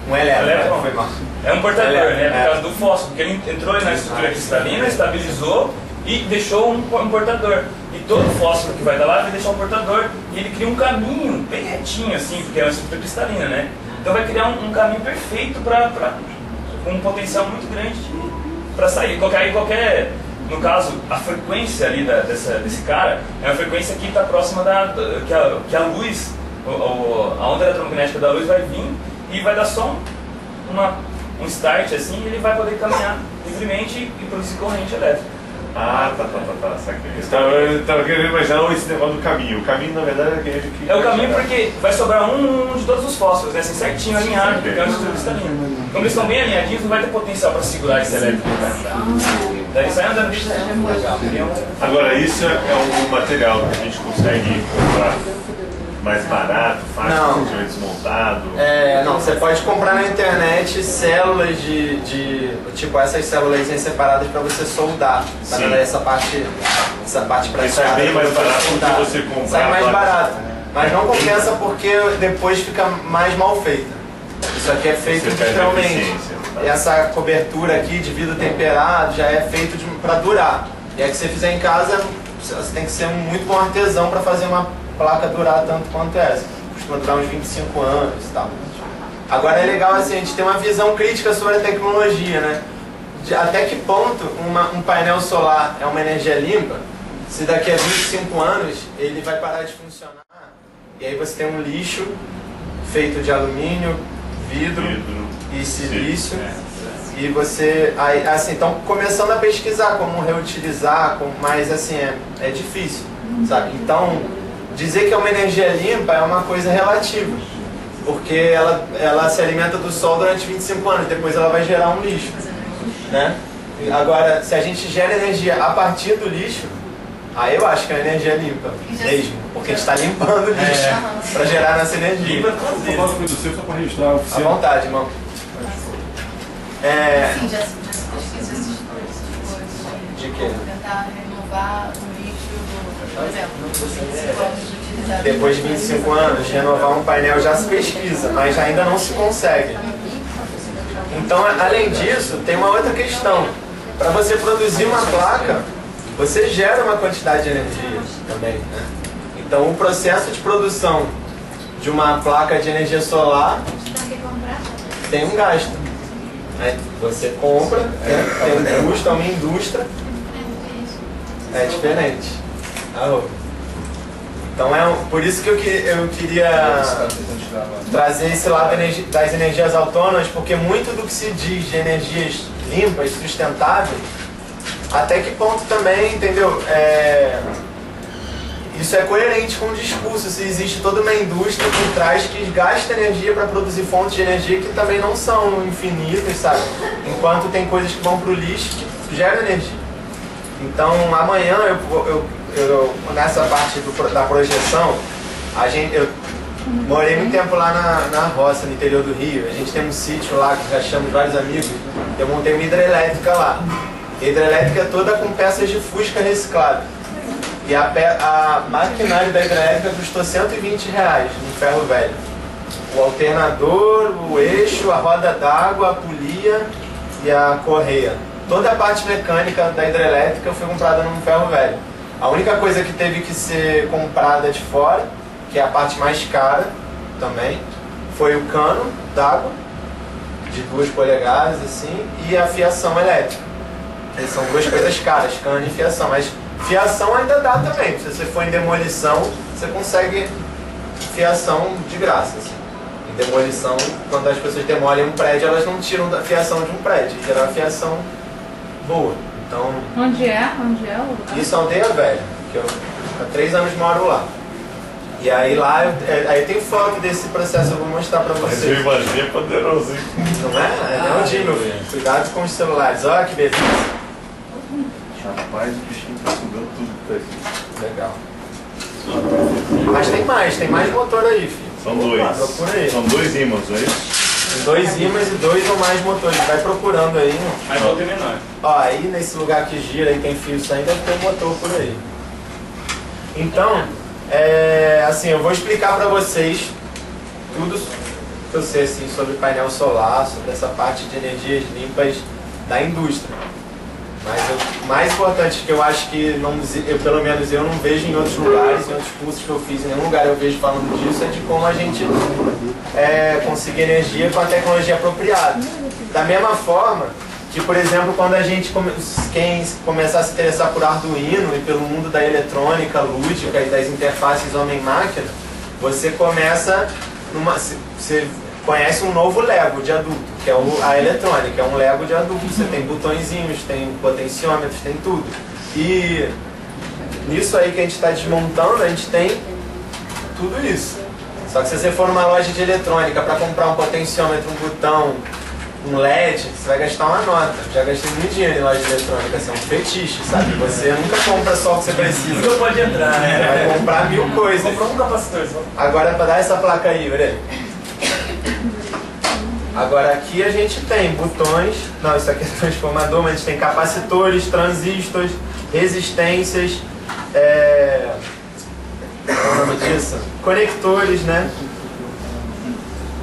Um elétron. Foi mal. É um portador, né? Por causa do fósforo, porque ele entrou na estrutura cristalina, estabilizou e deixou um portador. E todo fósforo que vai dar lá vai deixar um portador e ele cria um caminho bem retinho, assim, porque é uma estrutura cristalina, né? Então vai criar um caminho perfeito com um potencial muito grande para sair. No caso, a frequência ali desse cara é uma frequência que está próxima que a luz, a onda eletromagnética da luz vai vir e vai dar só um start assim, e ele vai poder caminhar livremente e produzir corrente elétrica. Ah, tá, saquei. Eu estava querendo imaginar esse negócio do caminho. O caminho, na verdade, é aquele que... É o caminho porque vai sobrar um de todos os fósforos, né? Assim, certinho alinhado, porque é uma estrutura cristalina. Como eles estão bem alinhadinhos, não vai ter potencial para segurar esse elétrico. Daí sai andando. Agora, isso é um material que a gente consegue comprar mais barato, fácil, Não. de desmontado? Não, você pode comprar na internet células tipo essas células separadas para você soldar. Para dar essa parte para Isso é bem mais barato do que você comprar. Sai mais barato. Mas não compensa porque depois fica mais mal feita. Isso aqui é feito Você perde literalmente. eficiência. E essa cobertura aqui de vidro temperado já é feito para durar. E aí que você fizer em casa, você tem que ser um muito bom artesão para fazer uma placa durar tanto quanto essa. Costuma durar uns 25 anos e tal. Agora é legal assim, a gente ter uma visão crítica sobre a tecnologia, né? Até que ponto um painel solar é uma energia limpa, se daqui a 25 anos ele vai parar de funcionar, e aí você tem um lixo feito de alumínio, vidro e silício, e você, aí, assim, estão começando a pesquisar como reutilizar, mas assim, é difícil, sabe? Então, dizer que é uma energia limpa é uma coisa relativa, porque ela se alimenta do sol durante 25 anos, depois ela vai gerar um lixo, né? Agora, se a gente gera energia a partir do lixo, aí eu acho que é uma energia limpa mesmo, porque a gente está limpando o lixo para gerar nossa energia. Eu posso pedir você só para registrar a À oficina? vontade, irmão. Sim, já pesquisa essas coisas. De quê? Tentar renovar o lixo, por exemplo, Depois de 25 anos, renovar um painel já se pesquisa, mas ainda não se consegue. Então, além disso, tem uma outra questão. Para você produzir uma placa, você gera uma quantidade de energia também, né? Então, o processo de produção de uma placa de energia solar tem um gasto. Né? Você compra, tem um custo, é uma indústria. É diferente. Então, por isso que eu queria trazer esse lado das energias autônomas, porque muito do que se diz de energias limpas, sustentáveis, até que ponto também, entendeu? Isso é coerente com o discurso, se existe toda uma indústria por trás que gasta energia para produzir fontes de energia que também não são infinitas, sabe? Enquanto tem coisas que vão para o lixo que geram energia. Então, amanhã, nessa parte da projeção, eu morei muito tempo lá na roça, no interior do Rio. A gente tem um sítio lá que já chamo vários amigos. Eu montei uma hidrelétrica lá. A hidrelétrica toda com peças de fusca recicladas. E a maquinária da hidrelétrica custou R$120 no ferro velho. O alternador, o eixo, a roda d'água, a polia e a correia. Toda a parte mecânica da hidrelétrica foi comprada num ferro velho. A única coisa que teve que ser comprada de fora, que é a parte mais cara também, foi o cano d'água, de 2 polegadas, assim, e a fiação elétrica. São duas coisas caras, cano e fiação, mas fiação ainda dá também. Se você for em demolição, você consegue fiação de graça. Assim. Em demolição, quando as pessoas demolem um prédio, elas não tiram da fiação de um prédio, geram a fiação boa. Então, Onde é o lugar? isso é Aldeia Velha, que eu há 3 anos moro lá. E aí lá, aí tem foto desse processo, eu vou mostrar pra Mas vocês. eu imagino é poderoso, hein? Não é? É onde, meu filho? Cuidado com os celulares. Olha que beleza. Rapaz, o bichinho tá sugando tudo que tá aqui. Legal. Mas tem mais motor aí, filho. São 2. Procura aí. São 2 ímãs, não é isso? 2 ímãs e 2 ou mais motores. Vai procurando aí. Mas volta menor. Ó, aí nesse lugar que gira e tem fio saindo, deve ter um motor por aí. Então, assim, eu vou explicar pra vocês tudo que eu sei assim, sobre painel solar, sobre essa parte de energias limpas da indústria. Mas o mais importante que eu acho que, pelo menos eu não vejo em outros lugares, em outros cursos que eu fiz, em nenhum lugar eu vejo falando disso, é de como a gente conseguir energia com a tecnologia apropriada. Da mesma forma que, por exemplo, quando quem começar a se interessar por Arduino e pelo mundo da eletrônica lúdica e das interfaces homem-máquina, você você conhece um novo Lego de adulto, que é a eletrônica, é um Lego de adulto. Você tem botõezinhos, tem potenciômetros, tem tudo. E nisso aí que a gente está desmontando, a gente tem tudo isso. Só que se você for numa loja de eletrônica para comprar um potenciômetro, um botão, um LED, você vai gastar uma nota. Já gastei muito dinheiro em loja de eletrônica, assim, é um fetiche, sabe? Você nunca compra só o que você precisa. Nunca pode entrar, né? Você vai comprar 1000 coisas. Comprou um capacitor só. Agora, para dar essa placa aí, olha aí. Agora aqui a gente tem botões, não, isso aqui é transformador, mas a gente tem capacitores, transistores, resistências, qual é o nome disso? Conectores, né?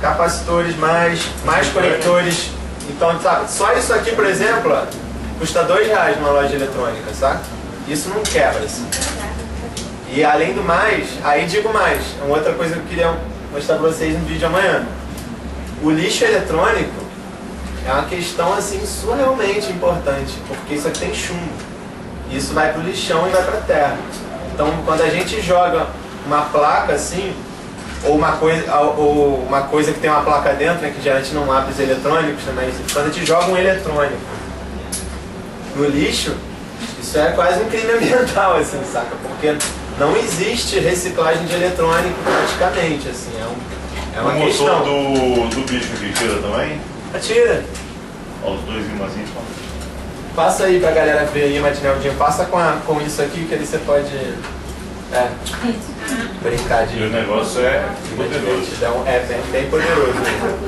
capacitores, mais conectores. Então, sabe, só isso aqui, por exemplo, ó, custa R$2 numa loja eletrônica, sabe? Isso não quebra, assim. E além do mais, aí digo mais, uma outra coisa que eu queria mostrar pra vocês no vídeo amanhã. O lixo eletrônico é uma questão, assim, surrealmente importante, porque isso aqui tem chumbo. Isso vai pro lixão e vai pra terra. Então, quando a gente joga uma placa assim, ou uma coisa que tem uma placa dentro, né, que geralmente não abre os eletrônicos, né, mas quando a gente joga um eletrônico no lixo, isso é quase um crime ambiental, assim, saca? Porque não existe reciclagem de eletrônico praticamente, assim, é uma questão. O motor do bicho aqui tira também? Atira. Ó, os dois imãzinhos. Passa aí pra galera ver aí, Matinaldinho. Passa com isso aqui que aí você pode brincar de... E o negócio é poderoso. É bem poderoso mesmo.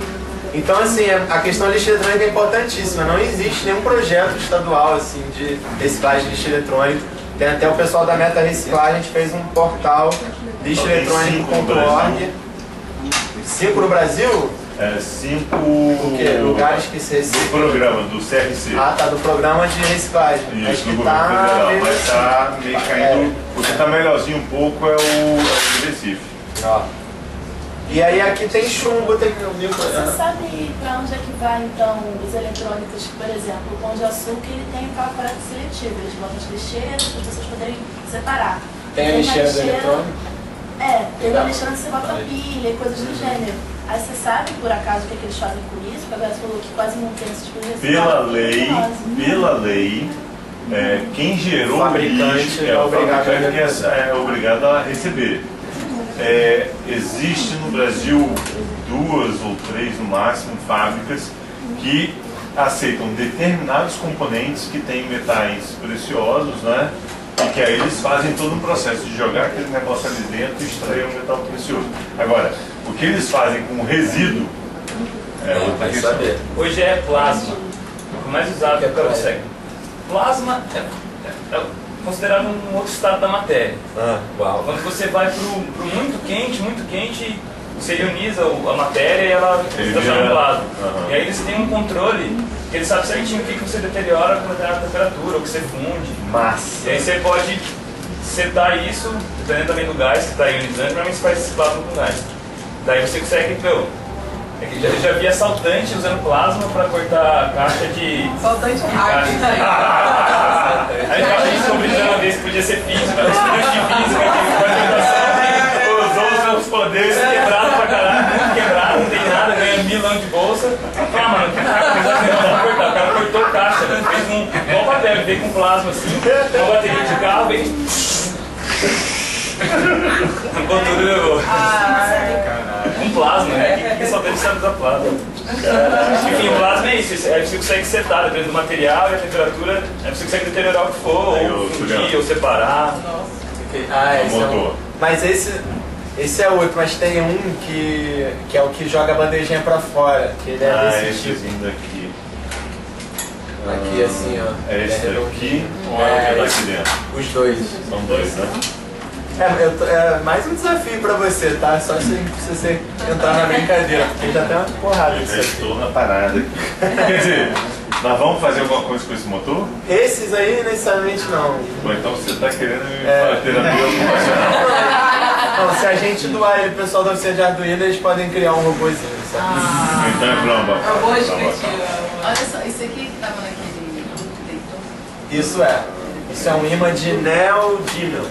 Então, assim, a questão da lixo eletrônico é importantíssima. Não existe nenhum projeto estadual assim, de reciclagem de lixo eletrônico. Tem até o pessoal da Meta Reciclagem, a gente fez um portal lixoeletrônico.org. 5 no Brasil? 5 lugares que se reciclam. Do programa, do CRC. Ah, tá, do programa de reciclagem. Isso, acho do que governo federal, mas tá meio caindo. O que tá melhorzinho um pouco é o de Recife. Ó. E aí aqui tem chumbo, tem mil. Você sabe pra onde é que vai então os eletrônicos? Por exemplo, o Pão de Açúcar ele tem aquela coleta seletiva, eles botam as lixeiras para as pessoas poderem separar. Tem a lixeira do eletrônico? Tem uma lixeira que você bota pilha e coisas do gênero. Aí você sabe, por acaso, o que eles fazem com isso? Porque agora você falou que quase não tem esse tipo de reciclagem. Pela lei, quem gerou o lixo o fabricante que é obrigado a receber. Existe no Brasil 2 ou 3 no máximo fábricas que aceitam determinados componentes que têm metais preciosos, né? E que aí eles fazem todo um processo de jogar aquele negócio ali dentro e extrair um metal precioso. Agora, o que eles fazem com o resíduo outra questão. Hoje é plasma, o mais usado é para você. Plasma é considerado um outro estado da matéria. Uau. Quando você vai para o muito quente, você ioniza a matéria e ela se transforma em plasma. E aí eles têm um controle que eles sabem certinho o que você deteriora com determinada temperatura, o que você funde. Massa. E aí você pode setar isso, dependendo também do gás que está ionizando, para mim você faz esse plasma com gás. Daí você consegue, eu já vi assaltante usando plasma para cortar a caixa de... Assaltante hack. Aí a gente descobriu uma vez que podia ser física, estudante de física, que usou os seus poderes, quebrado pra caralho, muito quebrado, não tem nada, ganha 1.000 anos de bolsa. Ah, mano, que cortar. O cara cortou a caixa, fez um bom papel, veio com plasma assim, uma bateria de carro, veio. Arrancou tudo e levou. Um plasma, né? Que só deve saber usar plasma. Enfim, o plasma é isso. Aí você consegue setar, dependendo do material e a temperatura, aí você consegue deteriorar o que for, ou fundir, ou separar. Mas esse é outro, mas tem um que é o que joga a bandejinha pra fora, que ele é desse tipo. Daqui. Aqui assim, ó. É esse daqui ou é o que daqui dentro? Os dois. São dois, né? É mais um desafio pra você, tá? Só se você entrar na brincadeira, porque já tem uma porrada disso aqui. Estou na parada aqui. Quer dizer, nós vamos fazer alguma coisa com esse motor? Esses aí, necessariamente não. Bom, então você está querendo fazer terapia ocupacional. Não, se a gente doar ele pro pessoal da oficina de Arduino, eles podem criar um robôzinho, sabe? Então é plamba. Robô específico. Olha só, isso aqui que tava naquele detector. Isso é um imã de neodymium.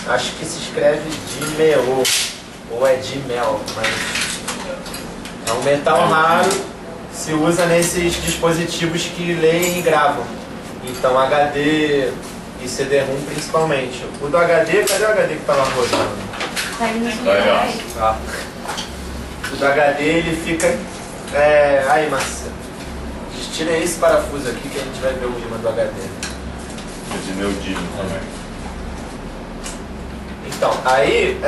Acho que se escreve Dimeo, ou é Dimel, mas é um metal raro, se usa nesses dispositivos que leem e gravam. Então HD e CD-ROM principalmente. O do HD, cadê o HD que estava rodando? Tá aí nos lugares. O do HD ele fica... aí, Márcia, tira esse parafuso aqui que a gente vai ver o imã do HD. De neodímio também. Então, aí,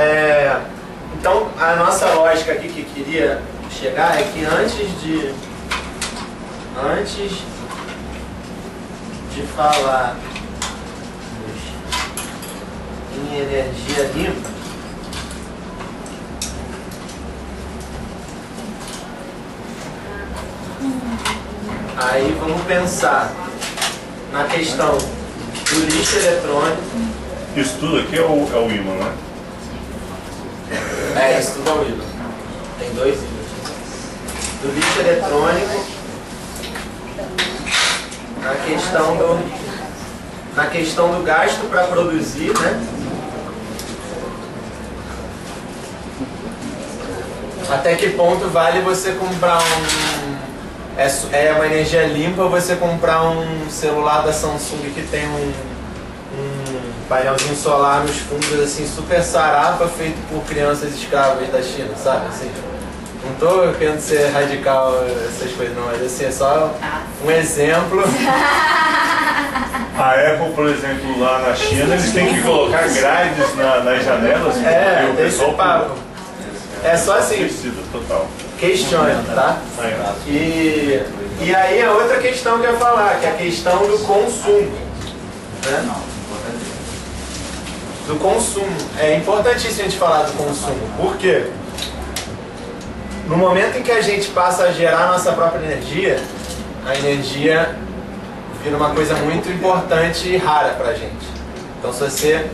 então a nossa lógica aqui que queria chegar é que antes de falar em energia limpa, Aí vamos pensar na questão do lixo eletrônico. Isso tudo aqui é o ímã, né? Isso tudo é o ímã. Tem 2 ímãs. Do lixo eletrônico, na questão do gasto para produzir, né? Até que ponto vale você comprar é uma energia limpa você comprar um celular da Samsung que tem um painelzinho solar nos fundos assim, super sarapa, feito por crianças escravas da China, sabe? Assim, não tô querendo ser radical essas coisas não, mas assim, é só um exemplo. A Apple, por exemplo, lá na China, eles têm que colocar grades nas janelas. Tem esse papo. É só assim, total. Questione, tá? E aí a outra questão que eu ia falar, que é a questão do consumo, né? Do consumo. É importantíssimo a gente falar do consumo. Por quê? No momento em que a gente passa a gerar a nossa própria energia, a energia vira uma coisa muito importante e rara pra gente. Então se você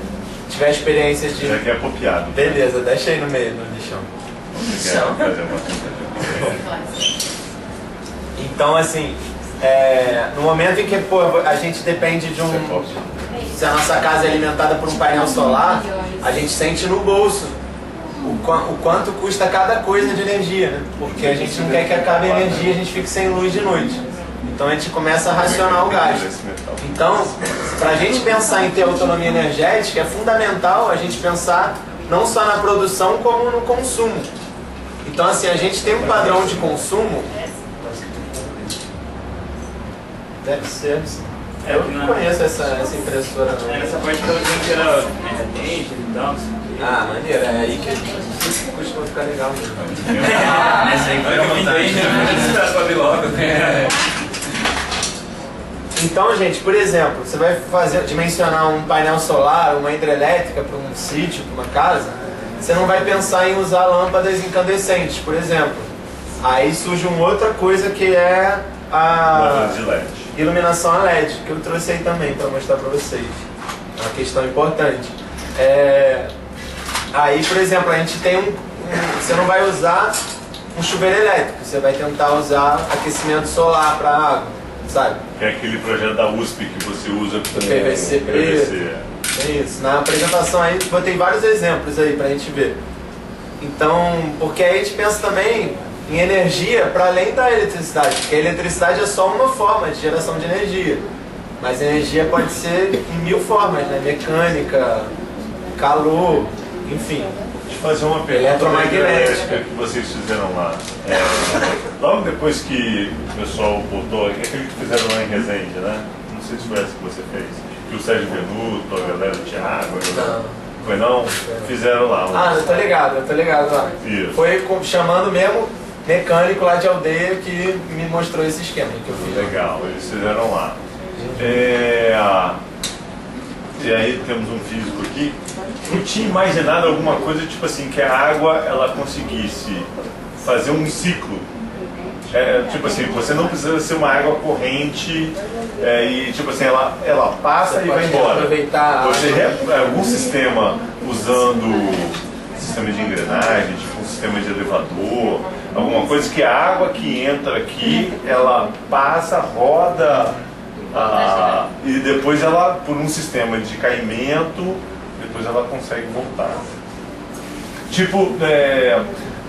tiver experiência de... Isso aqui é apropriado. Beleza, deixa aí no meio, no lixão. Então, assim, no momento em que a gente depende de se a nossa casa é alimentada por um painel solar, a gente sente no bolso o quanto custa cada coisa de energia, né? Porque a gente não quer que acabe a energia, a gente fique sem luz de noite. Então a gente começa a racionar o gasto. Então, para a gente pensar em ter autonomia energética, é fundamental a gente pensar não só na produção, como no consumo. Então, assim, a gente tem um padrão de consumo. Deve ser. Eu não conheço essa impressora, não. Nessa parte que eu dizendo que era resistente e tal. Ah, maneiro. É aí que costuma ficar legal mesmo. Nessa aí que eu entendi, pra abrir logo. Então, gente, por exemplo, você vai dimensionar um painel solar, uma hidrelétrica para um sítio, para uma casa, você não vai pensar em usar lâmpadas incandescentes, por exemplo. Aí surge uma outra coisa que é a iluminação a LED, que eu trouxe aí também para mostrar para vocês. É uma questão importante. Aí, por exemplo, a gente tem você não vai usar um chuveiro elétrico, você vai tentar usar aquecimento solar para água, sabe? Que é aquele projeto da USP que você usa com PVC preto. É isso. Na apresentação aí, botei vários exemplos aí pra gente ver. Então, porque aí a gente pensa também em energia para além da eletricidade, porque a eletricidade é só uma forma de geração de energia. Mas a energia pode ser em 1000 formas, né? Mecânica, calor, enfim. Deixa eu fazer uma pergunta eletromagnética que vocês fizeram lá. Logo depois que o pessoal botou, aquele que fizeram lá em Resende, né? Não sei se foi essa que você fez. Que o Sérgio Venuto, a galera, o Thiago, foi não? Fizeram lá. Eu tô ligado lá. Isso. Foi chamando mesmo mecânico lá de aldeia que me mostrou esse esquema que eu fiz. Legal, eles fizeram lá. E aí temos um físico aqui. Eu tinha imaginado alguma coisa tipo assim, que a água ela conseguisse fazer um ciclo. Tipo assim, você não precisa ser uma água corrente e tipo assim, ela passa e vai embora. Você algum sistema usando sistema de engrenagem, tipo um sistema de elevador, alguma coisa que a água que entra aqui, ela passa, roda e depois ela, por um sistema de caimento, depois ela consegue voltar. Tipo,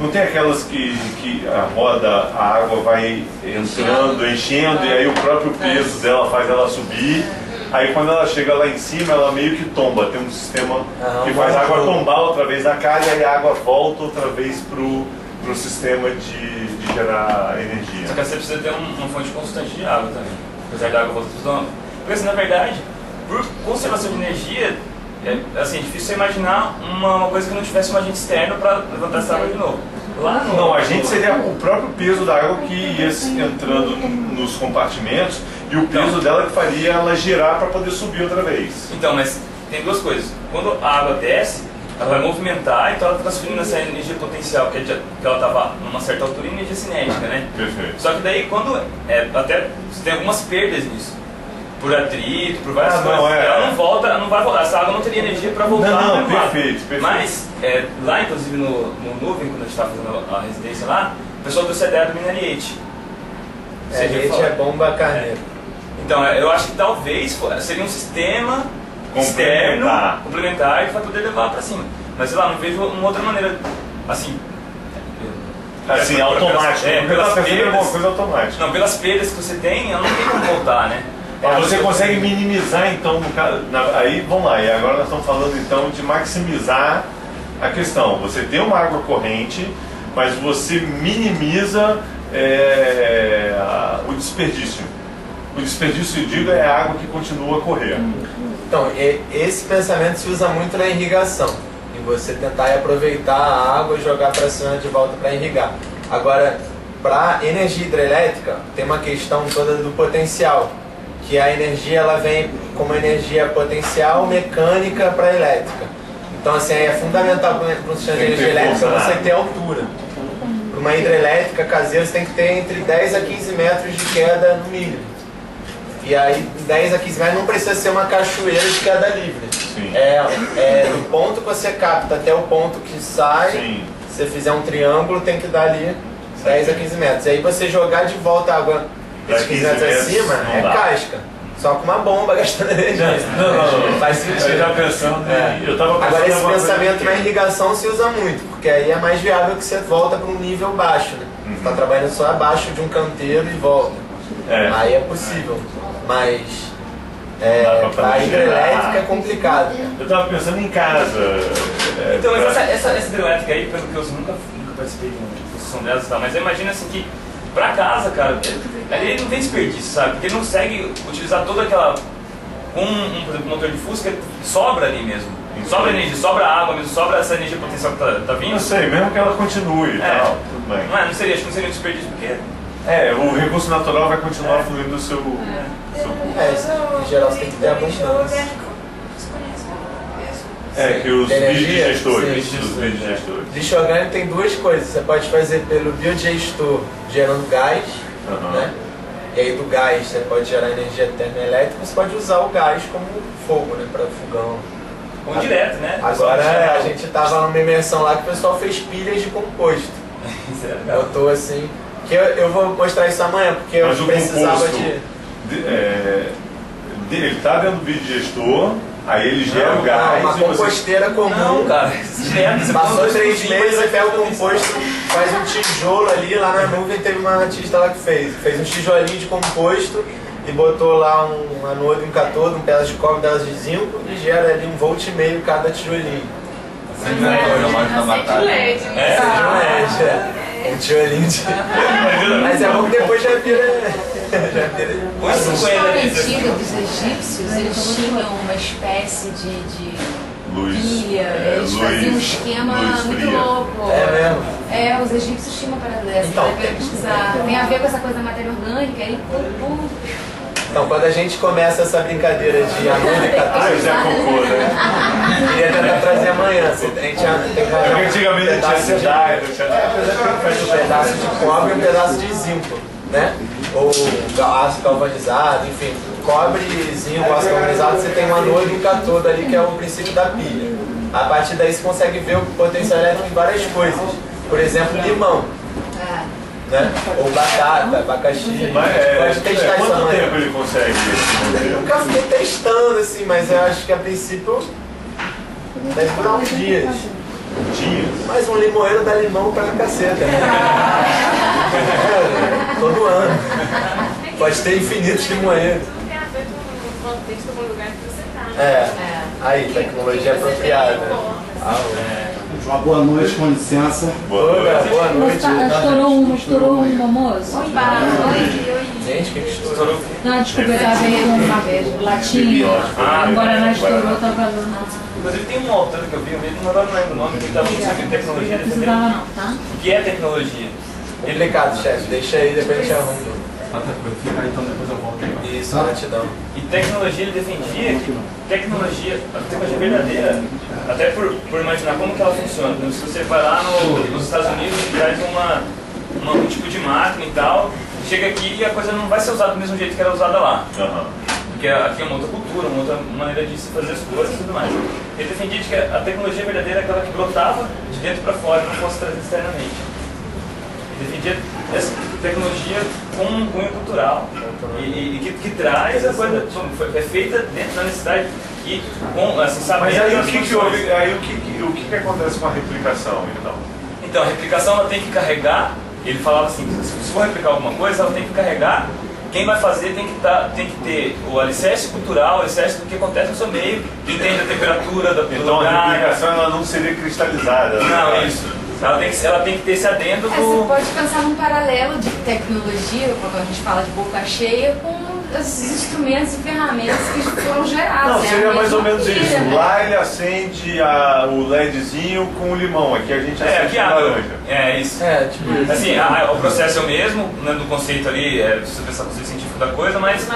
não tem aquelas que a roda, a água vai entrando, enchendo, e aí o próprio peso dela faz ela subir. Aí quando ela chega lá em cima, ela meio que tomba. Tem um sistema que faz a água tombar outra vez na calha e a água volta outra vez pro sistema de gerar energia. Só que você precisa ter uma fonte constante de água também. Apesar da água voltar. Porque assim, na verdade, por conservação de energia, assim, é difícil você imaginar uma coisa que não tivesse um agente externo para levantar essa água de novo. Não, a gente seria o próprio peso da água que ia entrando nos compartimentos e o peso dela que faria ela girar para poder subir outra vez. Então, mas tem duas coisas. Quando a água desce, ela vai movimentar, então ela está transferindo essa energia potencial, que ela estava numa certa altura, em energia cinética, né? Perfeito. Só que daí, quando até você tem algumas perdas nisso, por atrito, por várias coisas, ela não volta, não vai voltar, essa água não teria energia para voltar. Não, perfeito. Mas, lá inclusive no Nuvem, quando a gente estava fazendo a residência lá, o pessoal trouxe a ideia do Minariete. Minariete é bomba carneiro. Então, eu acho que talvez seria um sistema externo, complementar, que vai poder levar para cima. Mas sei lá, não vejo uma outra maneira, assim, automática. Pelas perdas, uma coisa automática. Não, pelas perdas que você tem, ela não tem como voltar, né? Você consegue minimizar, então, aí vamos lá, e agora nós estamos falando então de maximizar a questão. Você tem uma água corrente, mas você minimiza o desperdício. O desperdício, eu digo, é a água que continua a correr. Então, esse pensamento se usa muito na irrigação, em você tentar aproveitar a água e jogar para cima de volta para irrigar. Agora, para energia hidrelétrica, tem uma questão toda do potencial, que a energia ela vem como energia potencial mecânica para elétrica. Então, assim, é fundamental para um sistema de energia elétrica você ter altura. Para uma hidrelétrica caseira, você tem que ter entre 10 a 15 metros de queda no mínimo. E aí, 10 a 15 metros não precisa ser uma cachoeira de queda livre. Sim. Do ponto que você capta até o ponto que sai, se você fizer um triângulo, tem que dar ali 10 a 15 metros. E aí você jogar de volta a água esses 15 metros acima, casca. Só com uma bomba gastando energia. Não. Faz sentido. Eu já pensando, eu tava pensando. Agora esse pensamento na irrigação se usa muito, porque aí é mais viável que você volta para um nível baixo, né? Você está trabalhando só abaixo de um canteiro e volta. Aí é possível. Mas a hidrelétrica é complicado. Eu estava pensando em casa. Então, mas essa hidrelétrica aí, pelo que eu nunca participei de uma discussão delas e tal, mas imagina assim que pra casa, cara, ele não tem desperdício, sabe? Porque ele não consegue utilizar toda aquela. Por exemplo, um motor de Fusca, sobra ali mesmo. Sobra energia, sobra água mesmo, sobra essa energia potencial que tá vindo. Eu sei, mesmo que ela continue e tal, tudo bem. Não seria, acho que não seria um desperdício, porque. O recurso natural vai continuar fluindo do seu curso. Em geral você tem que ter abundância. Que os biodigestores. Lixo orgânico tem duas coisas. Você pode fazer pelo biodigestor gerando gás, né? E aí do gás você pode gerar energia termoelétrica, você pode usar o gás como fogo, né? Para fogão. Ou direto, né? Agora a gente tava numa imersão lá que o pessoal fez pilhas de composto. Isso é legal. Botou assim. Que eu vou mostrar isso amanhã, porque mas eu precisava ele está dentro do biodigestor, aí ele gera o gás. Uma composteira comum. Não, cara. Passou 3 meses, você pega o composto, faz um tijolo ali, lá na nuvem teve uma artista lá que fez um tijolinho de composto e botou lá um anodo e um catodo, um pedaço de cobre, um pedaço de zinco e gera ali 1,5 volt cada tijolinho. Um tijolinho de... Mas é bom que depois já vira... Essa história antiga dos egípcios, eles tinham uma espécie de pilha, eles faziam um esquema muito louco. É mesmo? Os egípcios tinham uma parada dessa, tem a ver com essa coisa da matéria orgânica, aí Então, quando a gente começa essa brincadeira de anodo e catodo, queria tentar trazer amanhã. A gente tem que antigamente tinha cidade, um pedaço de cobre e um pedaço de zinco, né? Ou aço galvanizado, enfim. Cobre, zinco, aço galvanizado, você tem um anodo e um catodo ali, que é o princípio da pilha. A partir daí você consegue ver o potencial elétrico em várias coisas. Por exemplo, limão. Né? Ou batata, abacaxi. Pode testar isso quanto amanhã. tempo ele consegue? Eu nunca fiquei testando assim, mas eu acho que a princípio deve durar uns dias. Mas um limoeiro dá limão pra caceta. Todo ano. Pode ter infinitos limoeiros. Não tem a ver com o contexto do lugar que você tá. Aí, tecnologia apropriada. Uma boa noite, com licença. Boa noite. Estourou um almoço? Gente, que estourou? Não, desculpa, eu tava vendo latinha. Agora não estourou, tava falando. Inclusive tem um autor que eu vi, não lembro o nome, que estava falando sobre tecnologia. Não precisava não, tá? O que é tecnologia? Complicado, chefe. Deixa aí, depois a gente arruma. Fica então, depois eu volto. Isso, gratidão. E tecnologia, ele defendia que a tecnologia verdadeira, até por imaginar como que ela funciona. Então, se você vai lá nos Estados Unidos e traz um tipo de máquina e tal, chega aqui e a coisa não vai ser usada do mesmo jeito que era usada lá. Porque aqui é uma outra cultura, uma outra maneira de se fazer as coisas e tudo mais. Ele defendia que a tecnologia verdadeira é aquela que brotava de dentro para fora e não fosse trazida externamente. Ele defendia essa tecnologia com um cunho cultural e que traz a coisa, é feita dentro da necessidade e com, assim, sabendo. Mas aí o que acontece com a replicação, então? Então, a replicação ela tem que carregar, ele falava assim, se for replicar alguma coisa, ela tem que carregar. Quem vai fazer tem que ter o alicerce cultural, o alicerce do que acontece no seu meio, entende a temperatura do lugar. Então a replicação ela não seria cristalizada. Não, isso. Ela tem que ter esse adendo do... Você pode pensar num paralelo de tecnologia, quando a gente fala de boca cheia, com esses instrumentos e ferramentas que foram gerados. Não, seria mais ou menos isso. Né? Lá ele acende o LEDzinho com o limão, aqui a gente acende aqui a laranja. É isso. Tipo isso. Assim, o processo é o mesmo, né, do conceito ali, você pensar no conceito científico da coisa, mas...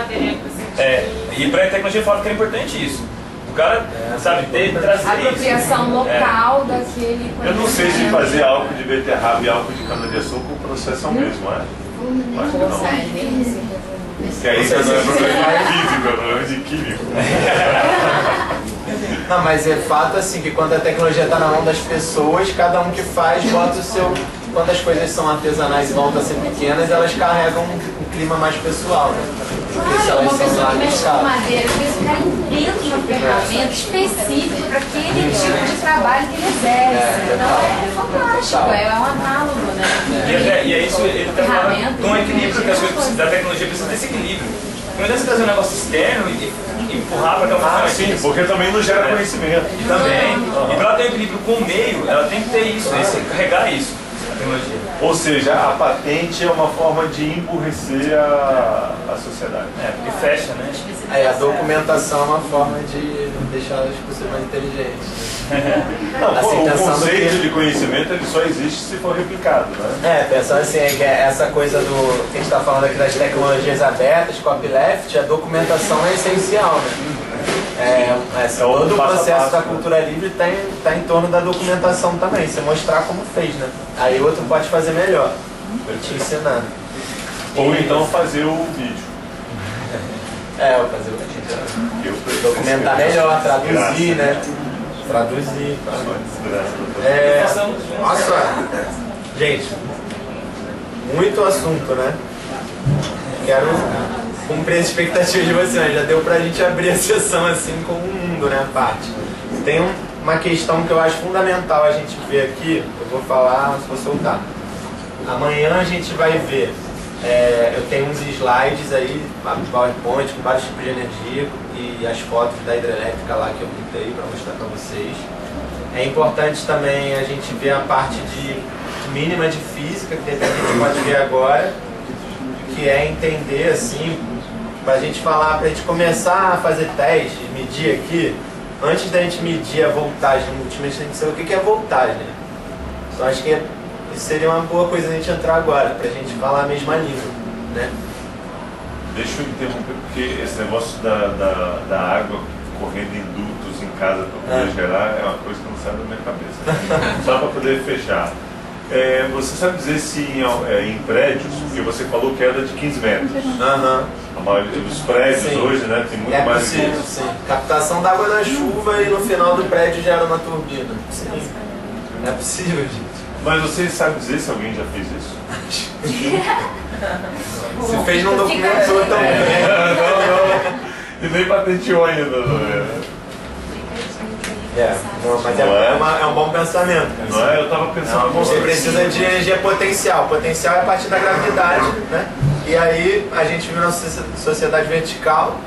E para a tecnologia fala que é importante isso. O cara, sabe, trazer a apropriação isso. local daquele... Eu não sei se fazer álcool de beterraba e álcool de cana-de-açúcar o processo é o mesmo, né? Acho que não. Que aí já não é problema físico, é problema de químico. Não, mas é fato assim que quando a tecnologia está na mão das pessoas, cada um que faz bota o seu... Quando as coisas são artesanais e voltam a ser pequenas, elas carregam um clima mais pessoal, né? Porque se elas uma são pessoa que mexe com largas, madeira, às vezes o cara inventa uma ferramenta específica para aquele tipo de trabalho que ele exerce. Então é fantástico, é um análogo, né? E é isso, ele está falando com um equilíbrio, que as coisas da tecnologia precisam desse equilíbrio. Não adianta você trazer um negócio externo e empurrar para aquela sim, porque também não gera conhecimento. E também. E para ela ter um equilíbrio com o meio, ela tem que ter isso, carregar isso. Ou seja, a patente é uma forma de emburrecer a sociedade. Porque fecha, né? Aí a documentação é uma forma de deixar as pessoas mais inteligentes. Não, assim, o conceito de conhecimento ele só existe se for replicado, né? Pensando assim, que essa coisa do que a gente está falando aqui das tecnologias abertas, copyleft, a documentação é essencial, né? Todo o processo da cultura livre está em torno da documentação também, você mostrar como fez, né? Aí o outro pode fazer melhor, te ensinando. Ou então fazer o vídeo. Fazer o vídeo. Documentar melhor, traduzir, né? Traduzir. Nossa, gente, muito assunto, né? Quero cumprir as expectativas de vocês, já deu pra gente abrir a sessão assim com o mundo, né, a parte. Tem uma questão que eu acho fundamental a gente ver aqui, eu vou falar, vou soltar. Amanhã a gente vai ver, eu tenho uns slides aí, PowerPoint com vários tipos de energia e as fotos da hidrelétrica lá que eu pintei para mostrar para vocês. É importante também a gente ver a parte mínima de física, que a gente pode ver agora, que é entender assim, para a gente falar, para a gente começar a fazer teste, medir aqui, antes da gente medir a voltagem no multímetro, a gente tem que saber o que é voltagem. Então acho que isso seria uma boa coisa a gente entrar agora, para a gente falar a mesma língua, né? Deixa eu interromper, porque esse negócio da água correndo em dutos em casa para poder gerar é uma coisa que não sai da minha cabeça. Só para poder fechar. Você sabe dizer se em prédios, porque você falou que era de 15 metros. A maioria dos prédios hoje, né, tem muito mais possível, de sim. Captação da água da chuva e no final do prédio gera uma turbina. Sim. É possível, gente. Mas você sabe dizer se alguém já fez isso? Se fez, não documentou também. E nem patenteou ainda. Mas é um bom pensamento. Não é? Eu estava pensando... Você precisa de energia potencial. Potencial é a partir da gravidade, né? E aí a gente vive uma sociedade vertical.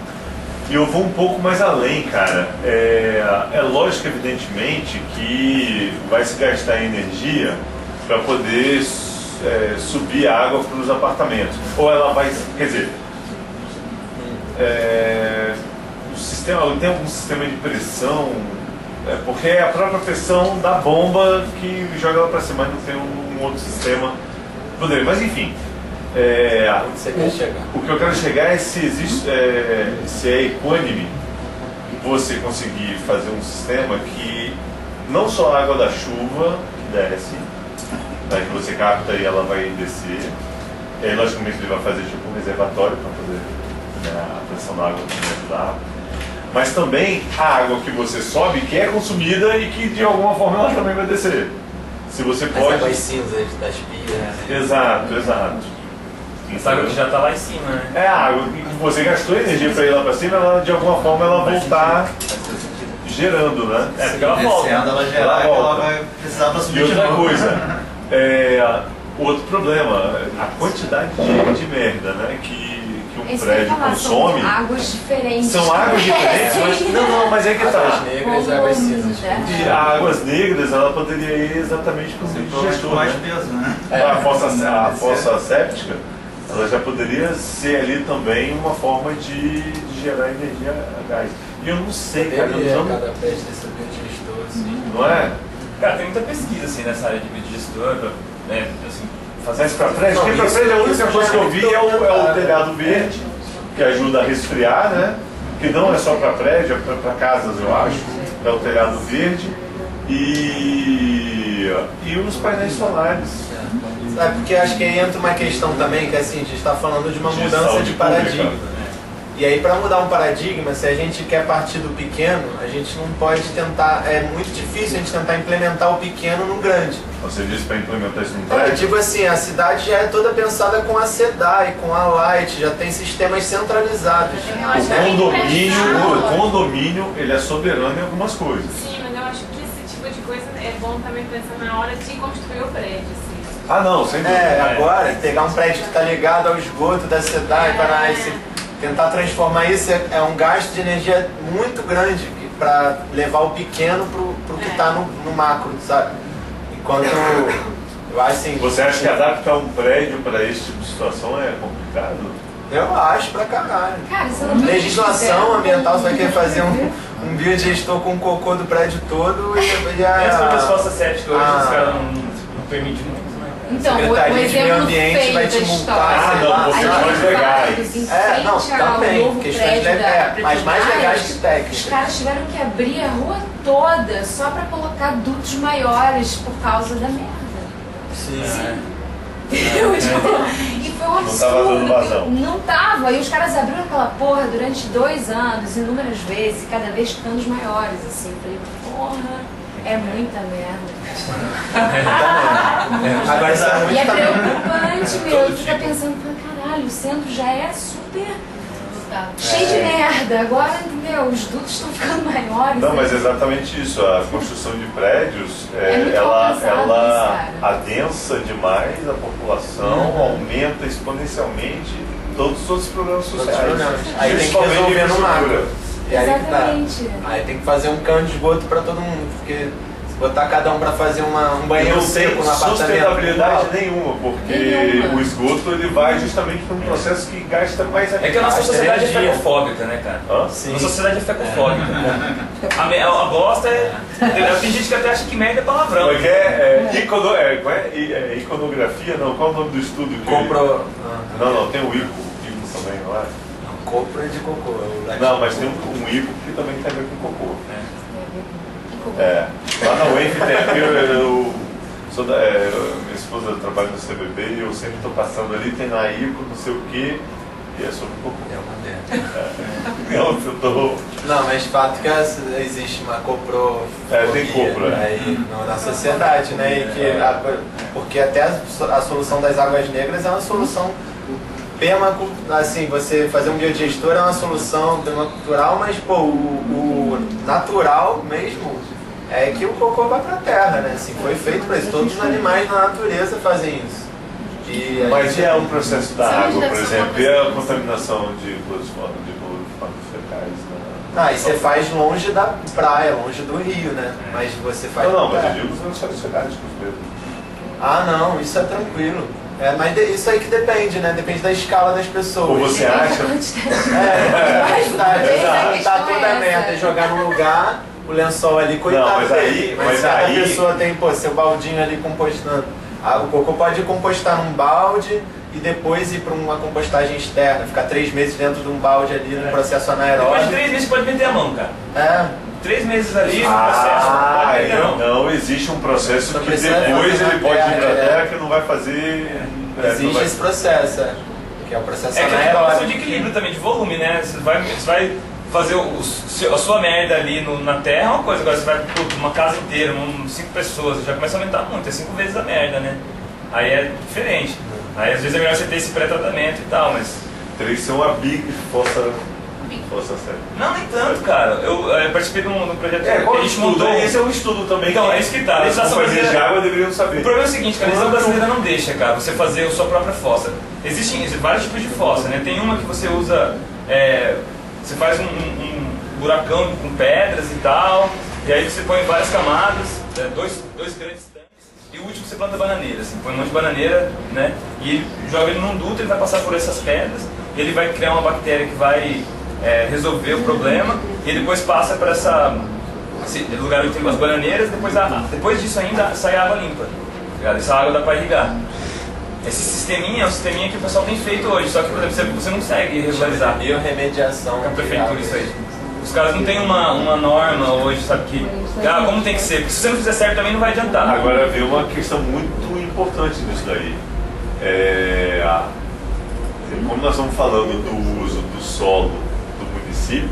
E eu vou um pouco mais além, cara. É lógico, evidentemente, que vai se gastar energia para poder subir água para os apartamentos. Ou ela vai... Quer dizer... o sistema, tem algum sistema de pressão... porque é a própria pressão da bomba que joga ela para cima, mas não tem um outro sistema. Mas enfim, Onde você quer chegar? O que eu quero chegar é se existe, se é equânime você conseguir fazer um sistema que não só a água da chuva que desce, daí que você capta e ela vai descer, e aí logicamente ele vai fazer tipo um reservatório para fazer, né, a pressão da água dentro da água, mas também a água que você sobe que é consumida e que de alguma forma ela também vai descer. Se você pode... As águas cinzas das pias. Exato. Essa água que já está lá em cima, né? É a água que você gastou energia para ir lá para cima, ela de alguma forma ela voltar gerando, né? Porque ela volta. Ela gerar, ela vai precisar para subir. E outra coisa, outro problema, a quantidade de merda, né, que um prédio consome. São águas diferentes. São águas diferentes, mas mas é que tá. Águas negras e águas cinzas. E águas negras, ela poderia ir exatamente como digestor, mais né? peso, né? A fossa séptica, ela já poderia ser ali também uma forma de gerar energia a gás. E eu não sei, cara, cada prédio desse biodigestor, assim. não é? Cara, tem muita pesquisa assim nessa área de biodigestor, né? Assim, fazer Mas para prédio, porque para prédio a única coisa que eu vi é o telhado verde, que ajuda a resfriar, né? Que não é só para prédio, é para casas, eu acho. É o telhado verde e os painéis solares. Sabe, porque acho que aí entra uma questão também, que assim, a gente está falando de uma mudança de paradigma. E aí, para mudar um paradigma, se a gente quer partir do pequeno, a gente não pode tentar, é muito difícil a gente tentar implementar o pequeno no grande. Você disse para implementar isso no prédio? Tipo assim, a cidade já é toda pensada com a SEDAI, com a Light, já tem sistemas centralizados. O condomínio, ele é soberano em algumas coisas. Sim, mas eu acho que esse tipo de coisa é bom também pensar na hora de construir o prédio, assim. Ah, não, sem dúvida. Agora, pegar um prédio que está ligado ao esgoto da SEDAI, tentar transformar isso é um gasto de energia muito grande para levar o pequeno pro que está no macro, sabe? Enquanto eu acho assim... Você acha que adaptar um prédio para esse tipo de situação é complicado? Eu acho pra caralho. Cara, você não legislação ambiental, você vai querer fazer um biodigestor com o cocô do prédio todo e a... Essa resposta séptica hoje os caras não permitem muito. Então, Secretaria de Meio Ambiente vai te multar, sei lá. Questões legais. Não, também. Questões legais. Mas mais legais que técnicas. Os caras tiveram que abrir a rua toda só pra colocar dutos maiores por causa da merda. Sim. Entendeu? E foi um absurdo. Não tava dando vazão. Não tava. E os caras abriram aquela porra durante 2 anos, inúmeras vezes, cada vez ficando os maiores, assim. Eu falei, porra. É muita merda. Agora isso é muito e é preocupante, meu. Fica pensando, caralho, o centro já é super cheio de merda. Agora, entendeu? Os dutos estão ficando maiores. Não, mas é exatamente isso. A construção de prédios, muito ela adensa demais a população, aumenta exponencialmente todos os outros problemas sociais. Aí tem que resolver no macro. E aí exatamente. Aí tem que fazer um cano de esgoto para todo mundo, porque se botar cada um para fazer um banheiro seco no apartamento... Não tem sustentabilidade nenhuma, porque o esgoto ele vai justamente para um processo que gasta mais... É que a nossa sociedade é fecofóbica, né, cara? Sim. Nossa sociedade é fecofóbica. A bosta é... Tem gente que até acha que merda é palavrão. Iconografia, não? Qual é o nome do estudo? Não, tem o ico também, não é? Copro é de cocô. Não, mas tem um ico que também tem a ver com cocô. Lá na UENF minha esposa trabalha no CBB e eu sempre estou passando ali, tem na ico, não sei o quê, e é sobre cocô. É uma merda. Não, mas fato que existe uma coprofobia tem copro, aí na sociedade, né? E que, porque até a solução das águas negras é uma solução assim, você fazer um biodigestor é uma solução permacultural, mas pô, o natural mesmo é que o cocô vai pra terra, né? Assim, foi feito para isso. Todos os animais da natureza fazem isso. Mas é um processo da água, por exemplo, e a contaminação de cloros fecais? E você faz longe da praia, longe do rio, né? Mas você faz... Não, mas eu digo os lençóis fecais com os dedos. Não, isso é tranquilo. Mas isso aí que depende, né? Depende da escala das pessoas. Ou você acha? Tá toda a merda, jogar num lugar, o lençol ali, coitado dele. Mas cada pessoa tem, seu baldinho ali compostando. O cocô pode compostar num balde, e depois ir para uma compostagem externa, ficar 3 meses dentro de um balde ali no processo anaeróbico. Depois de 3 meses você pode meter a mão, cara. 3 meses ali no processo. Não existe um processo que depois ele pode ir para a terra que não vai fazer. Existe esse processo, que é o processo anaeróbico. É uma questão de equilíbrio também, de volume, né? Você vai fazer a sua merda ali na terra é uma coisa, agora você vai uma casa inteira, 5 pessoas, já começa a aumentar muito, é 5 vezes a merda, né? Aí é diferente. Aí às vezes é melhor você ter esse pré-tratamento e tal, mas... Teria que ser uma big força séria. Não, nem tanto, cara. Eu participei de um projeto que a gente montou. Esse é um estudo também. Então, é isso que tá. A legislação brasileira de água deveriam saber. O problema é o seguinte, que a legislação brasileira não deixa, cara, você fazer a sua própria fossa. Existem vários tipos de fossa, né? Tem uma que você usa... você faz um buracão com pedras e tal, e aí você põe várias camadas, dois grandes tanques, e o último você planta bananeira, assim, põe um monte de bananeira, né? E ele joga ele num duto, ele vai passar por essas pedras, e ele vai criar uma bactéria que vai resolver o problema, e depois passa para esse lugar onde tem as bananeiras, depois disso ainda sai água limpa, tá? Essa água dá para irrigar. Esse sisteminha é um sisteminha que o pessoal tem feito hoje, só que, por exemplo, você não consegue regularizar. Biorremediação. Com a prefeitura, isso aí. Os caras não têm uma norma hoje, sabe, que... como tem que ser, porque se você não fizer certo também não vai adiantar. Agora vem uma questão muito importante nisso daí. Como nós estamos falando do uso do solo do município,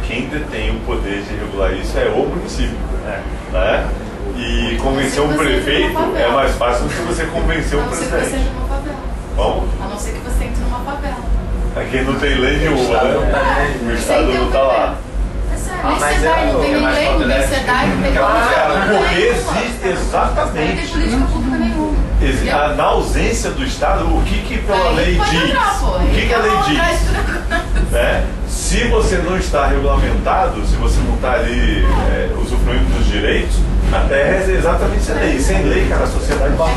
quem detém o poder de regular isso é o município, né? E convencer um prefeito é mais fácil do que você convencer um presidente. A não ser que você entre numa favela. Como? A não ser que você entre numa favela. Aqui não tem lei nenhuma, né? O Estado não está lá. Nem SEDAI, não tem nem lei, nem SEDAI, não tem porque existe, exatamente. Não tem política pública nenhuma. Na ausência do Estado, o que pela lei diz? O que a lei diz? Se você não está regulamentado, se você não está ali usufruindo dos direitos, a terra é exatamente sem lei. Sem lei, cara, a sociedade vai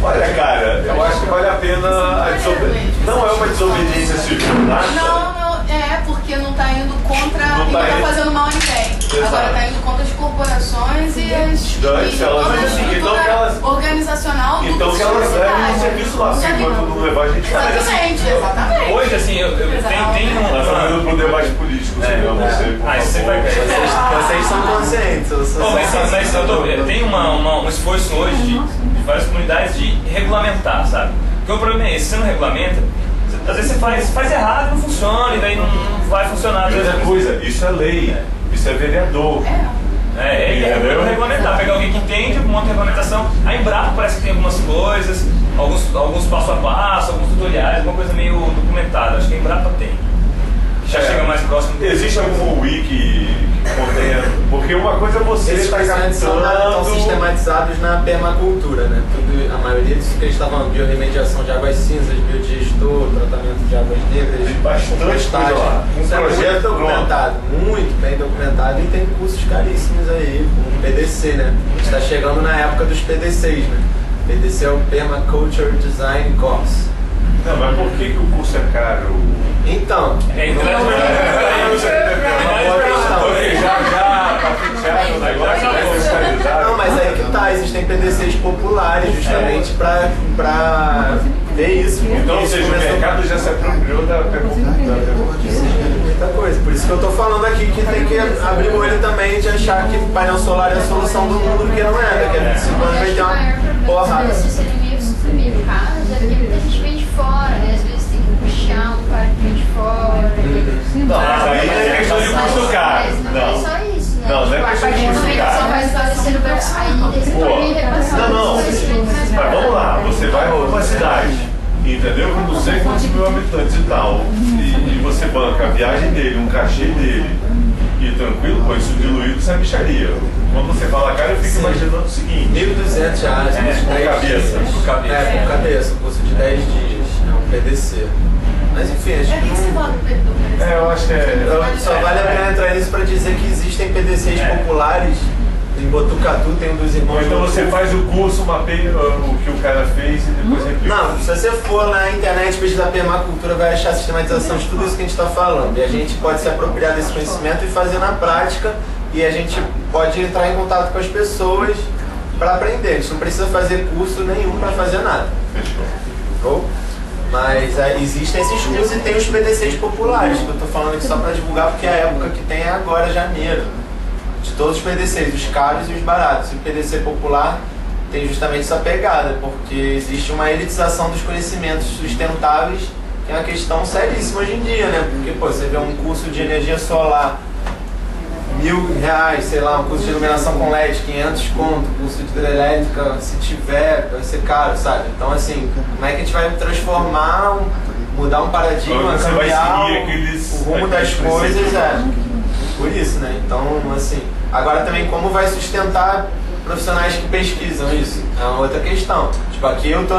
Olha, cara, eu acho que vale a pena não é uma desobediência civil, tá? Não, porque não está indo contra e não está fazendo mal a ninguém. Agora está indo contra as corporações e as organizacional do então que elas levem o serviço lá, assim, quando não levar a gente exatamente. Hoje, assim, tem um... Nós estamos indo para o debate político, você vai ver. Vocês são conscientes. Mas tem um esforço hoje de várias comunidades de regulamentar, sabe? Porque o problema é esse, se você não regulamenta, às vezes você faz errado, não funciona, e daí não vai funcionar. Outra coisa, isso é lei, isso é vereador. É regulamentar, pegar alguém que entende, um monte de regulamentação. A Embrapa parece que tem algumas coisas, alguns passo a passo, alguns tutoriais, alguma coisa meio documentada. Acho que a Embrapa tem. Já chega mais próximo. Existe algum wiki que contenha? Porque uma coisa é você estar estão sistematizados na permacultura, né? A maioria disso que eles estavam, biorremediação de águas cinzas, biodigestor, tratamento de águas negras, compostagem. Isso é muito documentado, muito bem documentado, e tem cursos caríssimos aí, como PDC, né? A gente está chegando na época dos PDCs, né? PDC é o Permaculture Design Course. Não, mas por que o curso é caro? Então, não, mas aí que tá, existem PDCs populares justamente pra ver isso. Então, ou seja, o mercado já se apropriou da muita coisa, por isso que eu tô falando aqui que tem que abrir o olho também de achar que painel solar é a solução do mundo, porque não é, daqui a 25 anos vai ter uma porrada. Se você meio caro, já tem muita gente vem de fora, né? Às vezes tem que puxar um cara que vem de fora. Não, mas aí é questão de custo caro. Não é só isso, né? Não é questão de custo caro. Só vai aparecer no Brasil. Não, mas vamos lá, você vai para uma cidade, entendeu? Com não sei quantos mil habitantes e tal, e você banca a viagem dele, um cachê dele, e tranquilo, pô, isso diluído sem bicharia. Quando você fala cara, eu fico imaginando o seguinte: R$1.200 por cabeça, um curso de 10 dias, é um PDC. Mas enfim, acho que eu acho que só vale a pena entrar nisso para dizer que existem PDCs populares. Em Botucatu tem um dos irmãos. Então você faz o curso, mapeia o que o cara fez e depois replica. Não, se você for na internet pesquisar permacultura, vai achar a sistematização de tudo isso que a gente está falando. E a gente pode se apropriar desse conhecimento e fazer na prática. E a gente pode entrar em contato com as pessoas para aprender. A gente não precisa fazer curso nenhum para fazer nada. Fechou? Mas existem esses cursos e tem os PDCs populares, que eu estou falando aqui só para divulgar, porque a época que tem é agora, janeiro. De todos os PDCs, os caros e os baratos. E o PDC popular tem justamente essa pegada, porque existe uma elitização dos conhecimentos sustentáveis, que é uma questão seríssima hoje em dia, né? Porque, pô, você vê um curso de energia solar, R$1.000, sei lá, um curso de iluminação com LED, 500 conto, curso de hidrelétrica, se tiver, vai ser caro, sabe? Então, assim, como é que a gente vai transformar, mudar um paradigma, cambiar o rumo das coisas, por isso, né? Então, assim, agora também como vai sustentar profissionais que pesquisam isso? É uma outra questão. Tipo, aqui eu tô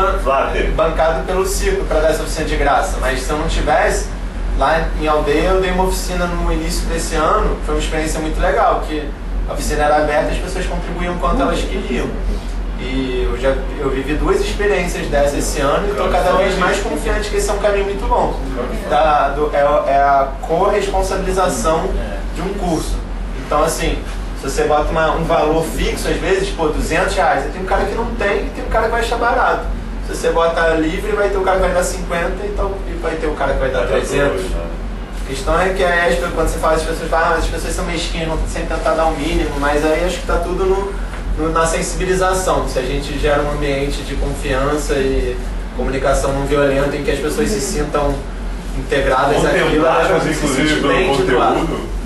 bancado pelo Ciclo para dar essa oficina de graça, mas se eu não tivesse, lá em Aldeia eu dei uma oficina no início desse ano, foi uma experiência muito legal, que a oficina era aberta e as pessoas contribuíam quanto elas queriam. E eu vivi 2 experiências dessas esse ano e estou cada vez mais confiante que esse é um caminho muito bom. É a corresponsabilização de um curso. Então, assim, se você bota um valor fixo, às vezes, pô, R$200, aí tem um cara que não tem e tem um cara que vai achar barato. Se você bota livre, vai ter o cara que vai dar 50 e vai ter o cara que vai dar 300. A questão é que a ESP, quando você fala, as pessoas falam, as pessoas são mesquinhas, vão sempre tentar dar o mínimo, mas aí acho que está tudo na sensibilização. Se a gente gera um ambiente de confiança e comunicação não violenta em que as pessoas se sintam integradas àquilo, elas vão se sentir bem de lado.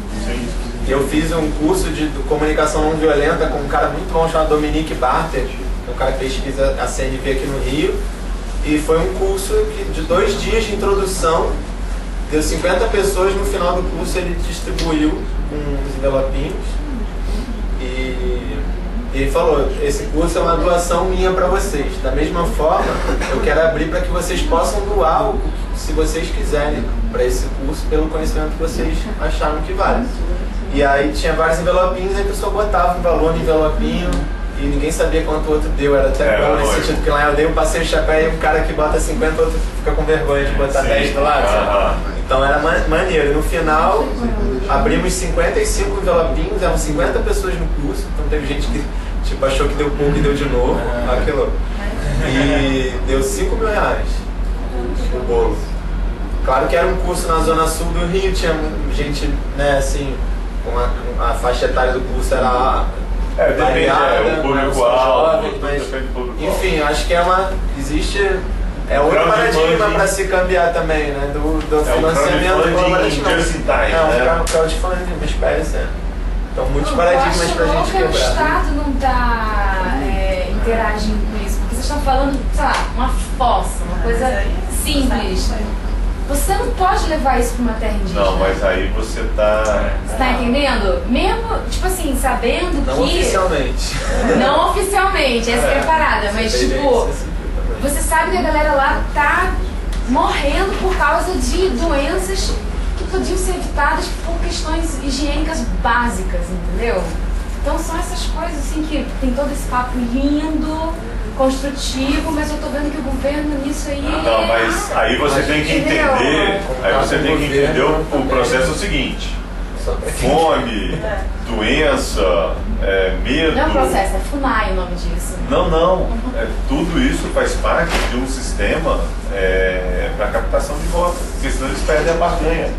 Eu fiz um curso de comunicação não violenta com um cara muito bom chamado Dominique Barter, que é um cara que pesquisa a CNV aqui no Rio, e foi um curso de 2 dias de introdução, deu 50 pessoas, no final do curso ele distribuiu com uns envelopinhos e ele falou, esse curso é uma doação minha para vocês. Da mesma forma, eu quero abrir para que vocês possam doar o se vocês quiserem para esse curso pelo conhecimento que vocês acharam que vale. E aí tinha vários envelopinhos e a pessoa botava um valor no envelopinho e ninguém sabia quanto o outro deu. Era até bom nesse sentido, que lá eu dei um passeio de chapéu e um cara que bota 50, o outro fica com vergonha de botar 10 do lado, sabe? Então era maneiro. E no final, abrimos 55 envelopinhos, eram 50 pessoas no curso, então teve gente que tipo, achou que deu pouco e deu de novo, aquilo. E deu R$5.000 o bolo. Claro que era um curso na zona sul do Rio, tinha gente, né, assim, com a faixa etária do curso era variada, o público-alvo, mas enfim, acho que existe outro paradigma para se cambiar também, né, do financiamento colaborativo. Um crowdfunding, uma espécie, Então, muitos paradigmas pra gente quebrar. O Estado não está interagindo com isso, porque vocês estão falando, sei lá, uma fossa, uma coisa simples. Você não pode levar isso para uma terra indígena. Não, mas aí você tá... Você tá entendendo? Mesmo, tipo assim, sabendo não que... Oficialmente. Não oficialmente, essa é a parada. Mas, tipo, você sabe que a galera lá tá morrendo por causa de doenças que podiam ser evitadas por questões higiênicas básicas, entendeu? Então são essas coisas assim que tem todo esse papo lindo, construtivo, mas eu tô vendo que o governo nisso aí... Não, mas aí você tem que entender, o processo é o seguinte, fome, doença, medo... Não é um processo, é FUNAI o nome disso. Não, tudo isso faz parte de um sistema para captação de votos, porque senão eles perdem a barganha.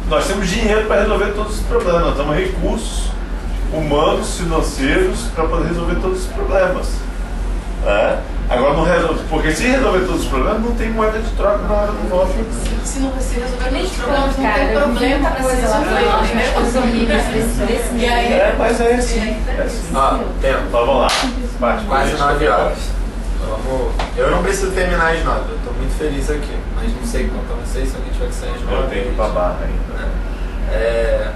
Nós temos dinheiro para resolver todos os problemas, nós temos recursos humanos, financeiros, para poder resolver todos os problemas. Agora não resolve, porque se resolver todos os problemas, não tem moeda de troca na hora do voto. Se não se resolver todos os problemas, não cara, tem problema para coisa lá resolver. coisas horríveis desse Mas é assim. Tempo. Então vamos lá. Quase 9 horas. Eu não preciso terminar às 9, eu estou muito feliz aqui, mas não sei quanto a vocês, se alguém tiver que sair às 9. Eu tenho que ir para a barra ainda.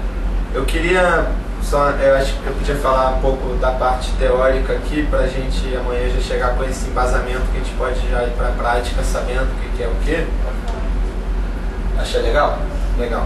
Eu queria eu acho que eu podia falar um pouco da parte teórica aqui, para a gente amanhã já chegar com esse embasamento que a gente pode já ir para a prática sabendo o que é o quê. Achei legal? Legal.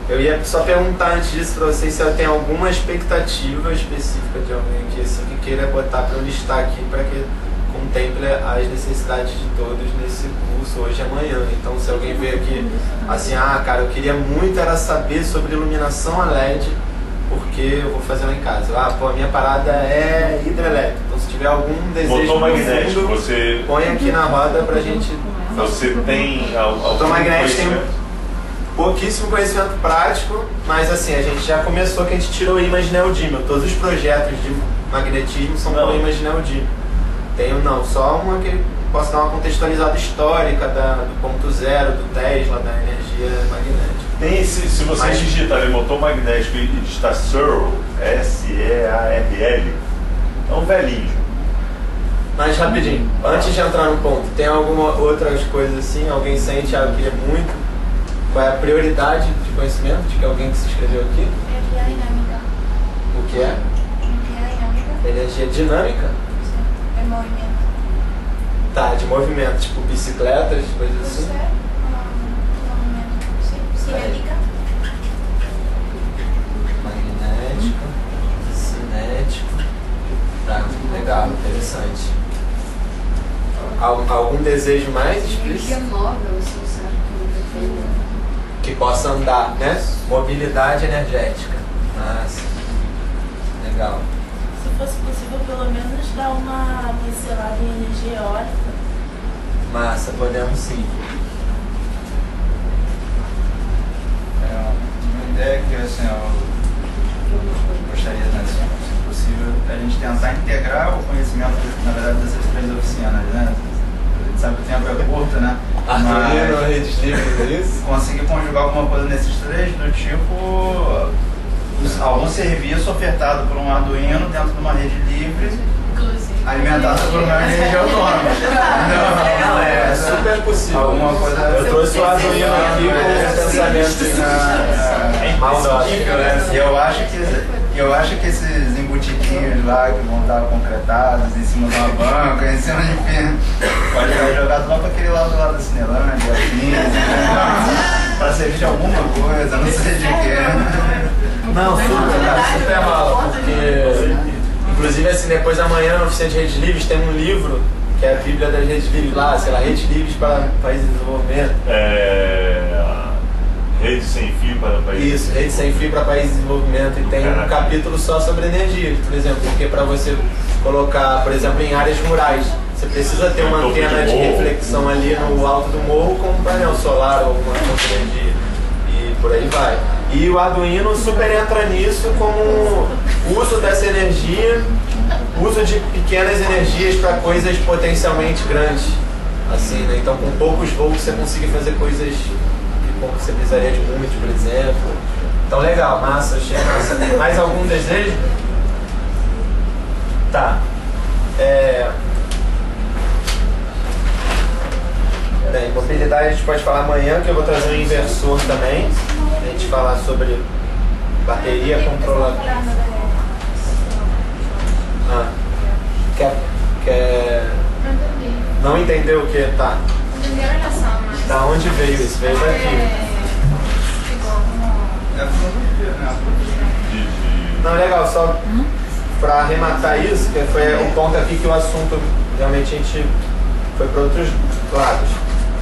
Eu ia só perguntar antes disso para vocês se tem alguma expectativa específica de alguém aqui assim, que queira botar para eu listar aqui para que contemple as necessidades de todos nesse curso hoje e amanhã. Então, se alguém veio aqui assim, cara, eu queria muito era saber sobre iluminação a LED porque eu vou fazer lá em casa. Ah, pô, a minha parada é hidrelétrica. Então, se tiver algum desejo motor magnético, fundo, você põe aqui na roda pra gente... Você tem algum motor magnético tem conhecimento? pouquíssimo conhecimento prático, mas assim, a gente já começou que a gente tirou ímãs de neodímio. Todos os projetos de magnetismo são com ímãs de neodímio. Tenho não, só uma que posso dar uma contextualizada histórica do ponto zero, do Tesla, da energia magnética. Tem se você digitar em motor magnético e digitar Searl, S-E-A-R-L, é um velhinho. Mas rapidinho, antes de entrar no ponto, tem alguma outras coisas assim? Alguém sente algo que é muito? Qual é a prioridade de conhecimento de que alguém que se inscreveu aqui? Energia dinâmica. O que é? Energia dinâmica. Energia dinâmica? É movimento. Tá, de movimento, tipo bicicletas, coisas assim? Cinética. Magnética, cinética. Tá, legal, interessante. Algum desejo mais explícito? Energia móvel, assim, sabe? Que possa andar, né? Mobilidade energética. Massa. Legal. Se fosse possível, pelo menos dar uma pincelada em energia eólica. Massa, podemos sim. Uma ideia que assim, eu gostaria, né, se possível, a gente tentar integrar o conhecimento, na verdade, dessas 3 oficinas, né? A gente sabe que o tempo é curto, né? Arduino, redes livres, é isso? Conseguir conjugar alguma coisa nesses 3, do tipo algum serviço ofertado por um Arduino dentro de uma rede livre, alimentada por uma energia autônoma. Não, é super possível. Alguma coisa. Eu trouxe o Arduino aqui com pensamento maldoso. Eu acho que esses embutidinhos lá que vão estar concretados em cima de uma banca, em cima de pino, pode ser jogado lá para aquele lado da Cinelândia, para servir de alguma coisa, não sei de quê. Não, super mala, porque inclusive assim, depois amanhã na oficina de redes livres tem um livro que é a Bíblia das redes livres lá, sei lá, redes livres para países em desenvolvimento. Rede sem fio para países. Isso, rede sem fio para países em desenvolvimento. E tem um capítulo só sobre energia, por exemplo, porque para você colocar, por exemplo, em áreas rurais, você precisa ter uma antena de reflexão ali no alto do morro com um painel solar ou alguma fonte de energia. E por aí vai. E o Arduino super entra nisso como uso dessa energia, uso de pequenas energias para coisas potencialmente grandes. Assim, né? Então com poucos volts você consegue fazer coisas que você precisaria de muitos, por exemplo. Então legal, massa, achei massa. Mais algum desejo? Tá. Bem, mobilidade a gente pode falar amanhã, que eu vou trazer um inversor também. A gente falar sobre bateria controladora. Não entendeu o que? Tá. Entendi a relação, mas... Da onde veio isso? Veio daqui. Não, legal, só para arrematar isso, que foi o ponto aqui que o assunto realmente a gente foi para outros lados.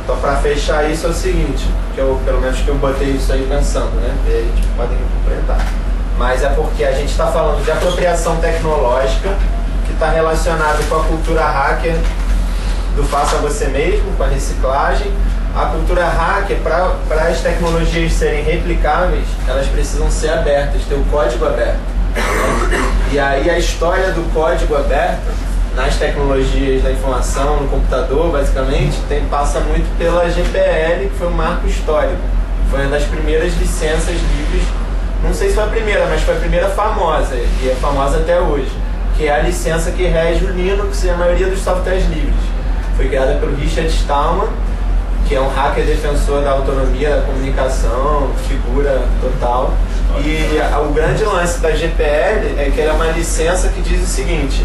Então, para fechar isso é o seguinte, que eu, pelo menos que eu botei isso aí pensando, né? E aí a gente pode completar. Mas é porque a gente está falando de apropriação tecnológica que está relacionado com a cultura hacker do faça você mesmo, com a reciclagem. A cultura hacker, para as tecnologias serem replicáveis, elas precisam ser abertas, ter o código aberto. E aí a história do código aberto nas tecnologias da informação, no computador, basicamente, passa muito pela GPL, que foi um marco histórico. Foi uma das primeiras licenças livres, não sei se foi a primeira, mas foi a primeira famosa, e é famosa até hoje, que é a licença que rege o Linux e a maioria dos softwares livres. Foi criada pelo Richard Stallman, que é um hacker defensor da autonomia da comunicação, figura total. E o grande lance da GPL é que ela é uma licença que diz o seguinte: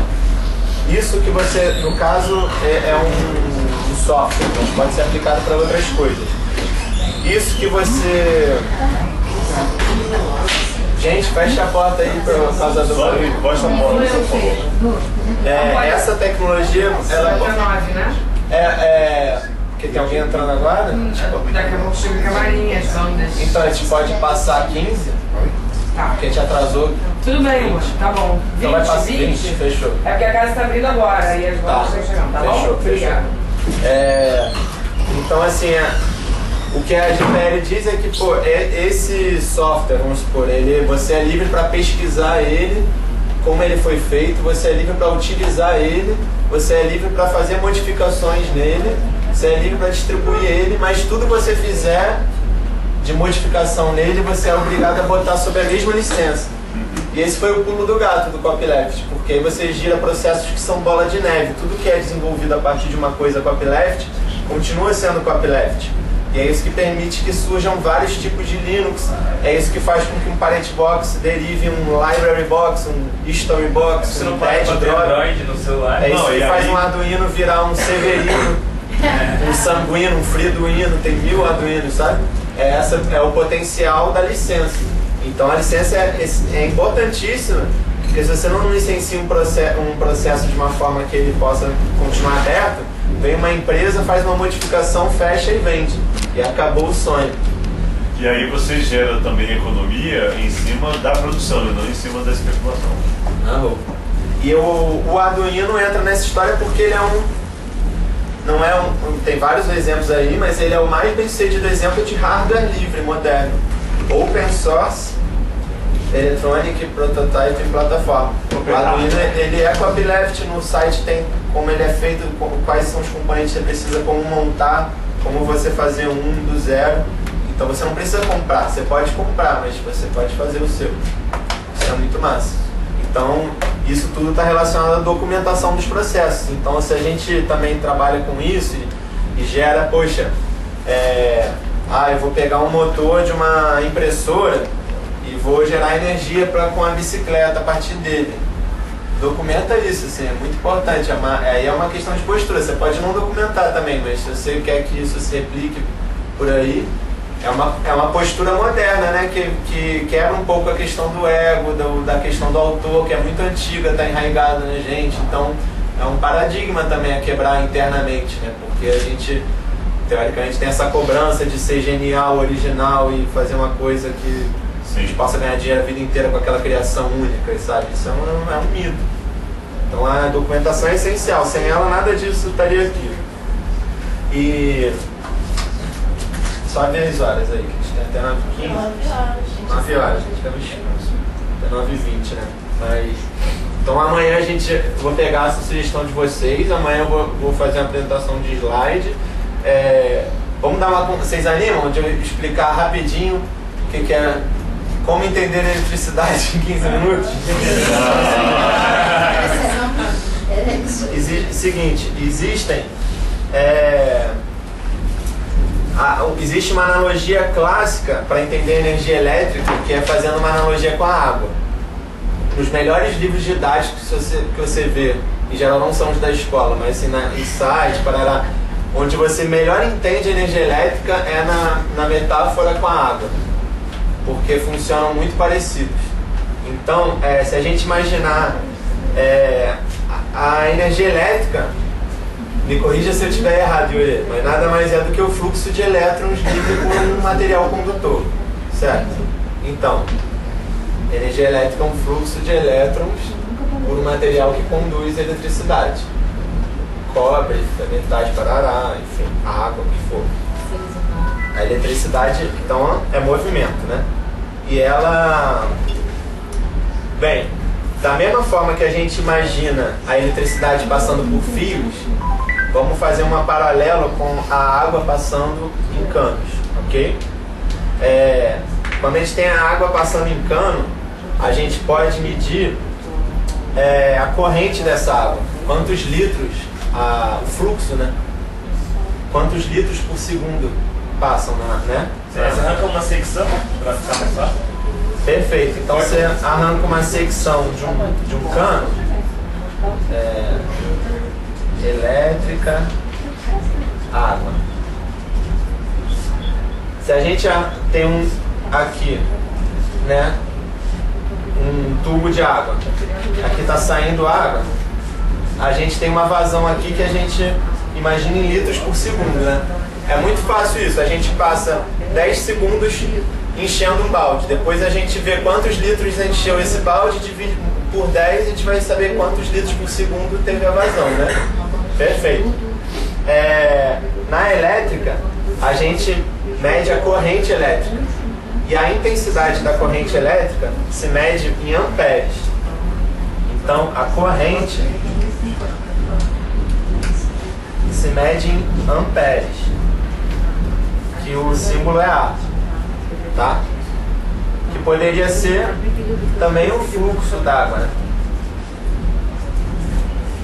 isso que você, no caso, é um software, mas pode ser aplicado para outras coisas. Isso que você... Gente, fecha a porta aí por causa do barulho. Fecha a porta, por favor. Essa tecnologia, ela... Porque tem alguém entrando agora? Daqui a pouco chega a camarinha, as ondas. Então a gente pode passar 15? Tá. Porque a gente atrasou. Tudo bem, amor. Tá bom. 20, Então vai passar 20? fechou. É porque a casa tá abrindo agora e as bolas estão chegando, tá bom? Obrigada. Então, assim, o que a GPL diz é que, pô, esse software, vamos supor, você é livre para pesquisar ele, como ele foi feito, você é livre para utilizar ele, você é livre para fazer modificações nele, você é livre para distribuir ele, mas tudo que você fizer de modificação nele, você é obrigado a botar sob a mesma licença. E esse foi o pulo do gato do copyleft, porque aí você gira processos que são bola de neve. Tudo que é desenvolvido a partir de uma coisa copyleft continua sendo copyleft. E é isso que permite que surjam vários tipos de Linux. É isso que faz com que um parent box derive um library box, um history box, um dead Android no celular. É isso que faz um Arduino virar um Severino, um Sanguino, um Friduino, tem 1000 Arduinos, sabe? Essa é o potencial da licença. Então a licença é importantíssima, porque se você não licencia um processo de uma forma que ele possa continuar aberto, vem uma empresa, faz uma modificação, fecha e vende. E acabou o sonho. E aí você gera também economia em cima da produção e não em cima da especulação. Não. E o Arduino entra nessa história porque ele tem vários exemplos aí, mas ele é o mais bem sucedido exemplo de hardware livre moderno. Open source, electronic, prototype e plataforma. O Arduino ele é copyleft, no site tem como ele é feito, quais são os componentes que você precisa, como montar, como você fazer um do zero. Então você não precisa comprar, você pode comprar, mas você pode fazer o seu. Isso é muito massa. Então isso tudo está relacionado à documentação dos processos. Então se a gente também trabalha com isso e gera, poxa, eu vou pegar um motor de uma impressora e vou gerar energia com a bicicleta a partir dele. Documenta isso, assim, é muito importante. Aí é uma questão de postura. Você pode não documentar também, mas se você quer que isso se replique por aí, é uma postura moderna, né? Que quebra um pouco a questão do ego, da questão do autor, que é muito antiga, está enraizada na gente. Então é um paradigma também a quebrar internamente, né? Porque a gente teoricamente tem essa cobrança de ser genial, original e fazer uma coisa que a gente possa ganhar dinheiro a vida inteira com aquela criação única, sabe? Isso é um mito. Então a documentação é essencial, sem ela nada disso estaria aqui. E só ver as horas aí, que a gente tem até 9h15. 9 horas, a gente vai mexer. Até 9h20, né? Mas então amanhã eu vou pegar essa sugestão de vocês, amanhã eu vou fazer uma apresentação de slide. Vamos dar vocês animam de eu explicar rapidinho o que é, como entender a eletricidade em 15 minutos? Seguinte, existe uma analogia clássica para entender a energia elétrica, que é fazendo uma analogia com a água. Nos melhores livros didáticos que você vê, em geral não são os da escola, mas assim, em site, parará, onde você melhor entende a energia elétrica é na metáfora com a água, porque funcionam muito parecidos. Então, se a gente imaginar a energia elétrica, me corrija se eu estiver errado, Yuri, mas nada mais é do que o fluxo de elétrons livre por um material condutor, certo? Então, energia elétrica é um fluxo de elétrons por um material que conduz a eletricidade. Cobre, metais, parará, enfim, água, o que for. A eletricidade, então, é movimento, né? E ela... Bem, da mesma forma que a gente imagina a eletricidade passando por fios, vamos fazer uma paralela com a água passando em canos, ok? Quando a gente tem a água passando em cano, a gente pode medir a corrente dessa água. Quantos litros, o fluxo, né? Quantos litros por segundo passam, né? Você arranca uma secção para ficar mais fácil? Perfeito. Então você arranca uma secção de um cano, elétrica, água. Se a gente tem aqui, né, um tubo de água, aqui está saindo água, a gente tem uma vazão aqui que a gente imagina em litros por segundo, né? É muito fácil isso, a gente passa 10 segundos enchendo um balde. Depois a gente vê quantos litros encheu esse balde, divide por 10, a gente vai saber quantos litros por segundo teve a vazão, né? Perfeito. Na elétrica, a gente mede a corrente elétrica. E a intensidade da corrente elétrica se mede em amperes. Então, a corrente se mede em amperes, que o símbolo é A, tá? Que poderia ser também o fluxo d'água, né?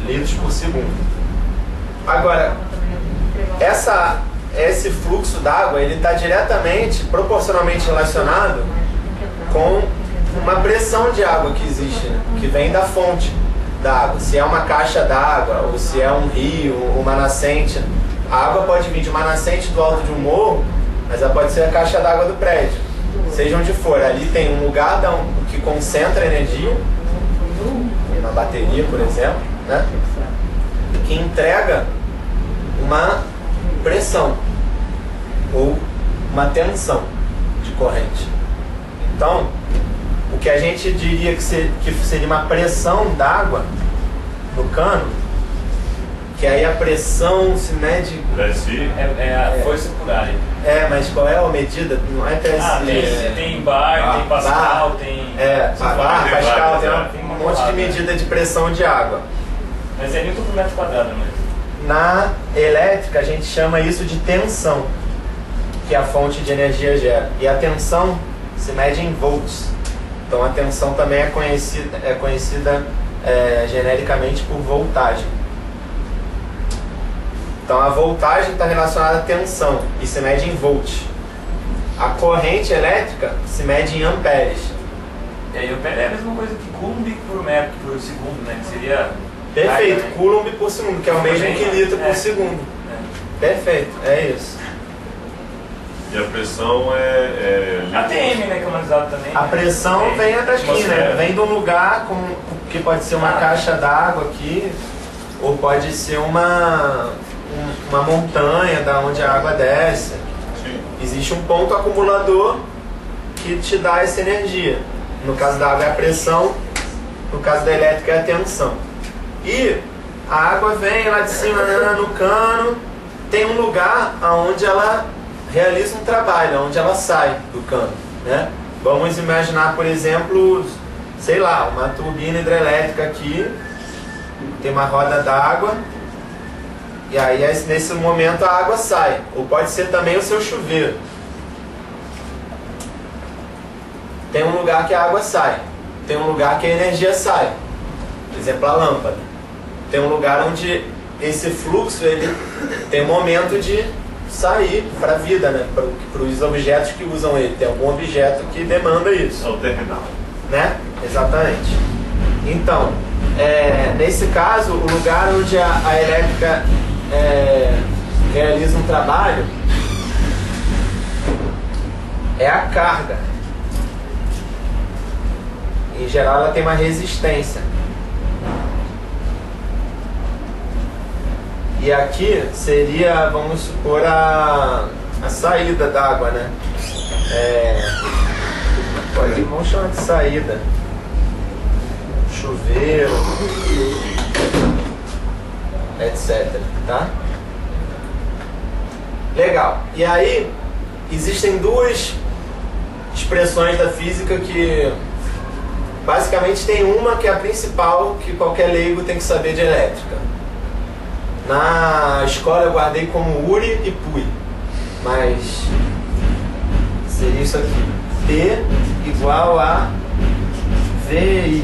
Litros por segundo. Agora, esse fluxo d'água, ele está diretamente, proporcionalmente relacionado com uma pressão de água que existe, né? Que vem da fonte da água. Se é uma caixa d'água, ou se é um rio, uma nascente. A água pode vir de uma nascente do alto de um morro, mas ela pode ser a caixa d'água do prédio. Seja onde for, ali tem um lugar que concentra energia, uma bateria, por exemplo, né? Que entrega uma pressão ou uma tensão de corrente. Então, o que a gente diria que seria uma pressão d'água no cano, que aí a pressão se mede... PSI é a força por área. Mas qual é a medida? Não é PSI. Tem bar, tem Pascal, tem... bar, Pascal, tem um monte de medida de pressão de água. Mas é Newton por metro quadrado mesmo. Na elétrica, a gente chama isso de tensão, que a fonte de energia gera. E a tensão se mede em volts. Então a tensão também é conhecida genericamente por voltagem. Então a voltagem está relacionada à tensão e se mede em volts. A corrente elétrica se mede em amperes. E aí ampere é a mesma coisa que coulomb por metro por segundo, né? Que seria... Perfeito, coulomb por segundo, que é o mesmo que litro por segundo. Perfeito, é isso. E a pressão é ATM, né, que é analisado também. A pressão vem daqui, né? Vem de um lugar que pode ser uma caixa d'água aqui, ou pode ser uma montanha da onde a água desce. Sim. Existe um ponto acumulador que te dá essa energia. No caso da água é a pressão, no caso da elétrica é a tensão. E a água vem lá de cima no cano, tem um lugar onde ela realiza um trabalho, onde ela sai do cano, né? Vamos imaginar, por exemplo, sei lá, uma turbina hidrelétrica aqui, tem uma roda d'água, e aí nesse momento a água sai, ou pode ser também o seu chuveiro. Tem um lugar que a água sai, tem um lugar que a energia sai, por exemplo a lâmpada. Tem um lugar onde esse fluxo ele tem um momento de sair para a vida, né? Para os objetos que usam ele. Tem algum objeto que demanda isso. É o terminal. Né? Exatamente. Então, nesse caso, o lugar onde a elétrica realiza um trabalho é a carga. Em geral, ela tem uma resistência. E aqui seria, vamos supor, a saída d'água, né? Vamos chamar de saída. Chuveiro, etc. Tá? Legal. E aí, existem duas expressões da física que... Basicamente tem uma que é a principal, que qualquer leigo tem que saber de elétrica. Na escola eu guardei como Uri e Pui, mas seria isso aqui. P igual a VI.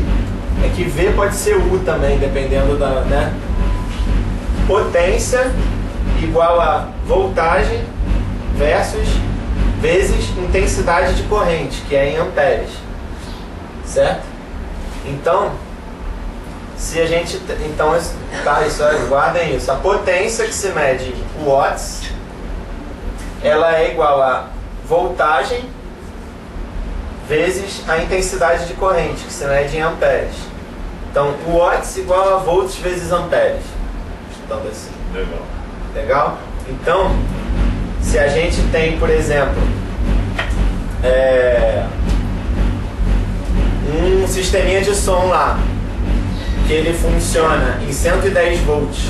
É que V pode ser U também, dependendo da... né? Potência igual a voltagem vezes intensidade de corrente, que é em amperes. Certo? Então, se a gente... Então, guardem isso. A potência que se mede em watts, ela é igual a voltagem vezes a intensidade de corrente, que se mede em amperes. Então, watts igual a volts vezes amperes. Então, assim. Legal. Legal? Então, se a gente tem, por exemplo, um sisteminha de som lá, que ele funciona em 110 volts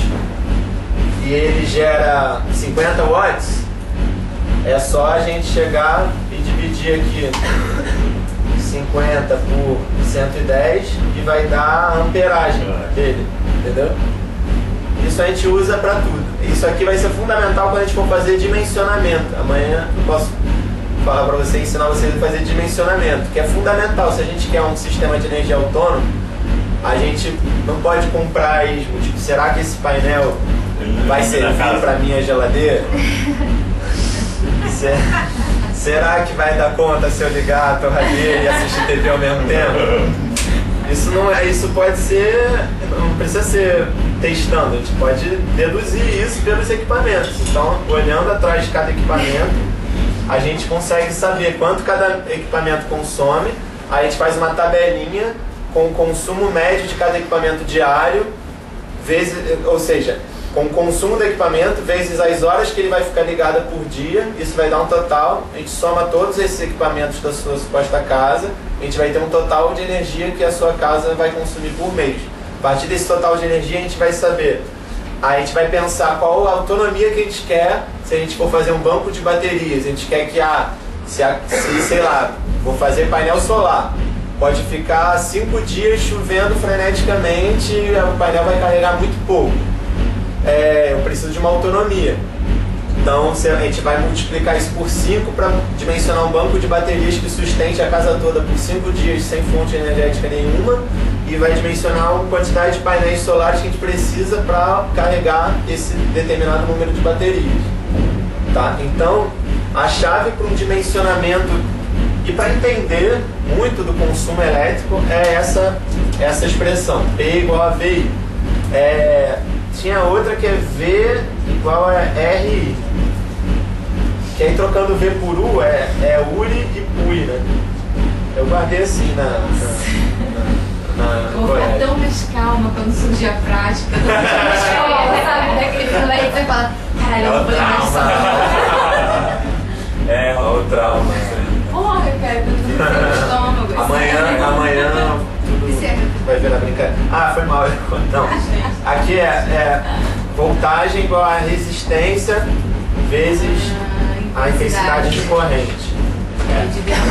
e ele gera 50 watts, é só a gente chegar e dividir aqui 50 por 110 e vai dar a amperagem dele, entendeu? Isso a gente usa para tudo. Isso aqui vai ser fundamental quando a gente for fazer dimensionamento. Amanhã eu posso falar para você, ensinar vocês a fazer dimensionamento, que é fundamental. Se a gente quer um sistema de energia autônomo, a gente não pode comprar ismo. Tipo, será que esse painel vai servir para minha geladeira? Será que vai dar conta se eu ligar a torradeira e assistir TV ao mesmo tempo? Isso pode ser, não precisa ser testando, a gente pode deduzir isso pelos equipamentos. Então, olhando atrás de cada equipamento, a gente consegue saber quanto cada equipamento consome. Aí a gente faz uma tabelinha com o consumo médio de cada equipamento diário, ou seja, com o consumo do equipamento vezes as horas que ele vai ficar ligado por dia. Isso vai dar um total. A gente soma todos esses equipamentos da sua suposta casa, a gente vai ter um total de energia que a sua casa vai consumir por mês. A partir desse total de energia a gente vai saber, a gente vai pensar qual a autonomia que a gente quer. Se a gente for fazer um banco de baterias, a gente quer que sei lá, vou fazer painel solar, pode ficar 5 dias chovendo freneticamente, o painel vai carregar muito pouco. Eu preciso de uma autonomia. Então a gente vai multiplicar isso por 5 para dimensionar um banco de baterias que sustente a casa toda por 5 dias sem fonte energética nenhuma, e vai dimensionar uma quantidade de painéis solares que a gente precisa para carregar esse determinado número de baterias. Tá? Então a chave para um dimensionamento e para entender muito do consumo elétrico é essa expressão, P igual a VI. Tinha outra que é V igual a RI. Que aí trocando V por U é URI e PUI, né? Eu guardei assim Vou ficar tão mais calma quando surgir a prática. Sabe, daquele moleque que vai falar, caralho, eu vou lembrar disso. Olha o trauma. Porra, cara, eu tô no estômago. Amanhã vai ver na brincadeira. Foi mal. Não. Aqui é voltagem igual a resistência vezes a intensidade de corrente.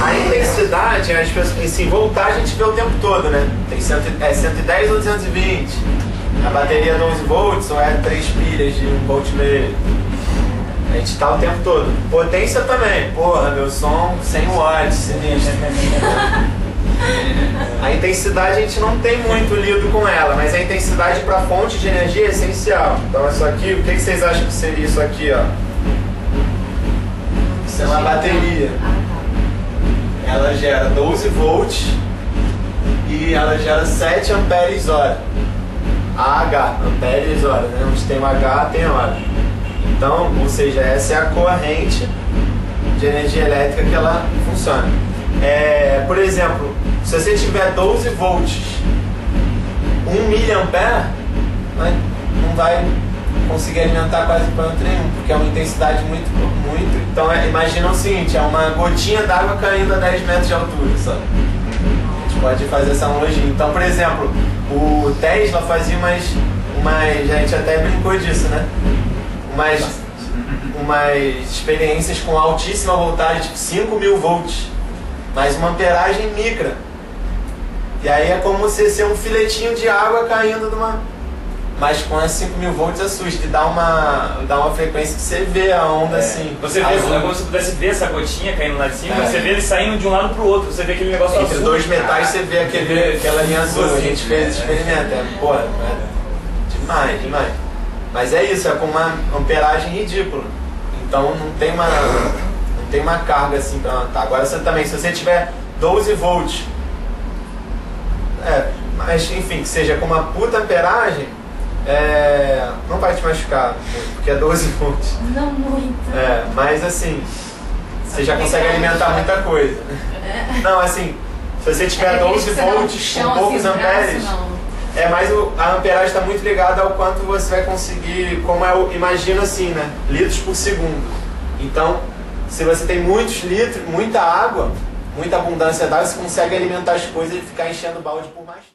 A intensidade, assim, voltagem a gente vê o tempo todo, né? Tem 110 ou 220. A bateria 12 volts ou 3 pilhas de 1,5 volt. A gente tá o tempo todo. Potência também. Porra, meu som 100 watts, sinistro. A intensidade a gente não tem muito lido com ela, mas a intensidade para fonte de energia é essencial. Então isso aqui, o que vocês acham que seria isso aqui, ó? Isso é uma bateria. Ela gera 12 volts e ela gera 7 amperes hora. AH, amperes hora, né? Onde tem o H tem hora. Então, ou seja, essa é a corrente de energia elétrica que ela funciona. Por exemplo, se você tiver 12 volts, 1 miliampere, não vai conseguir alimentar quase plano nenhum, porque é uma intensidade muito. Então imagina o seguinte, é uma gotinha d'água caindo a 10 metros de altura, sabe? A gente pode fazer essa analogia. Então, por exemplo, o Tesla fazia umas a gente até brincou disso, né? Umas experiências com altíssima voltagem, tipo 5.000 volts, mas uma amperagem micra. E aí é como se ser um filetinho de água caindo mas com as 5.000 volts assusta e dá uma frequência que você vê a onda assim. Você vê, é como se pudesse ver essa gotinha caindo lá de cima, você vê ele saindo de um lado pro outro, você vê aquele negócio entre azul. Dois metais você vê aquela linha azul. A gente fez esse experimento, demais. Mas é isso, é com uma amperagem ridícula. Então não tem uma carga assim para matar. Agora você também, se você tiver 12 volts, mas enfim, que seja com uma puta amperagem, não vai te machucar muito, porque é 12 volts. Não muito. Mas assim, você já consegue alimentar muita coisa. Não, assim, se você tiver 12 volts com poucos amperes, mas a amperagem está muito ligada ao quanto você vai conseguir, como eu imagino assim, né? Litros por segundo. Então, Se você tem muitos litros, muita água, muita abundância d'água, você consegue alimentar as coisas e ficar enchendo o balde por mais tempo.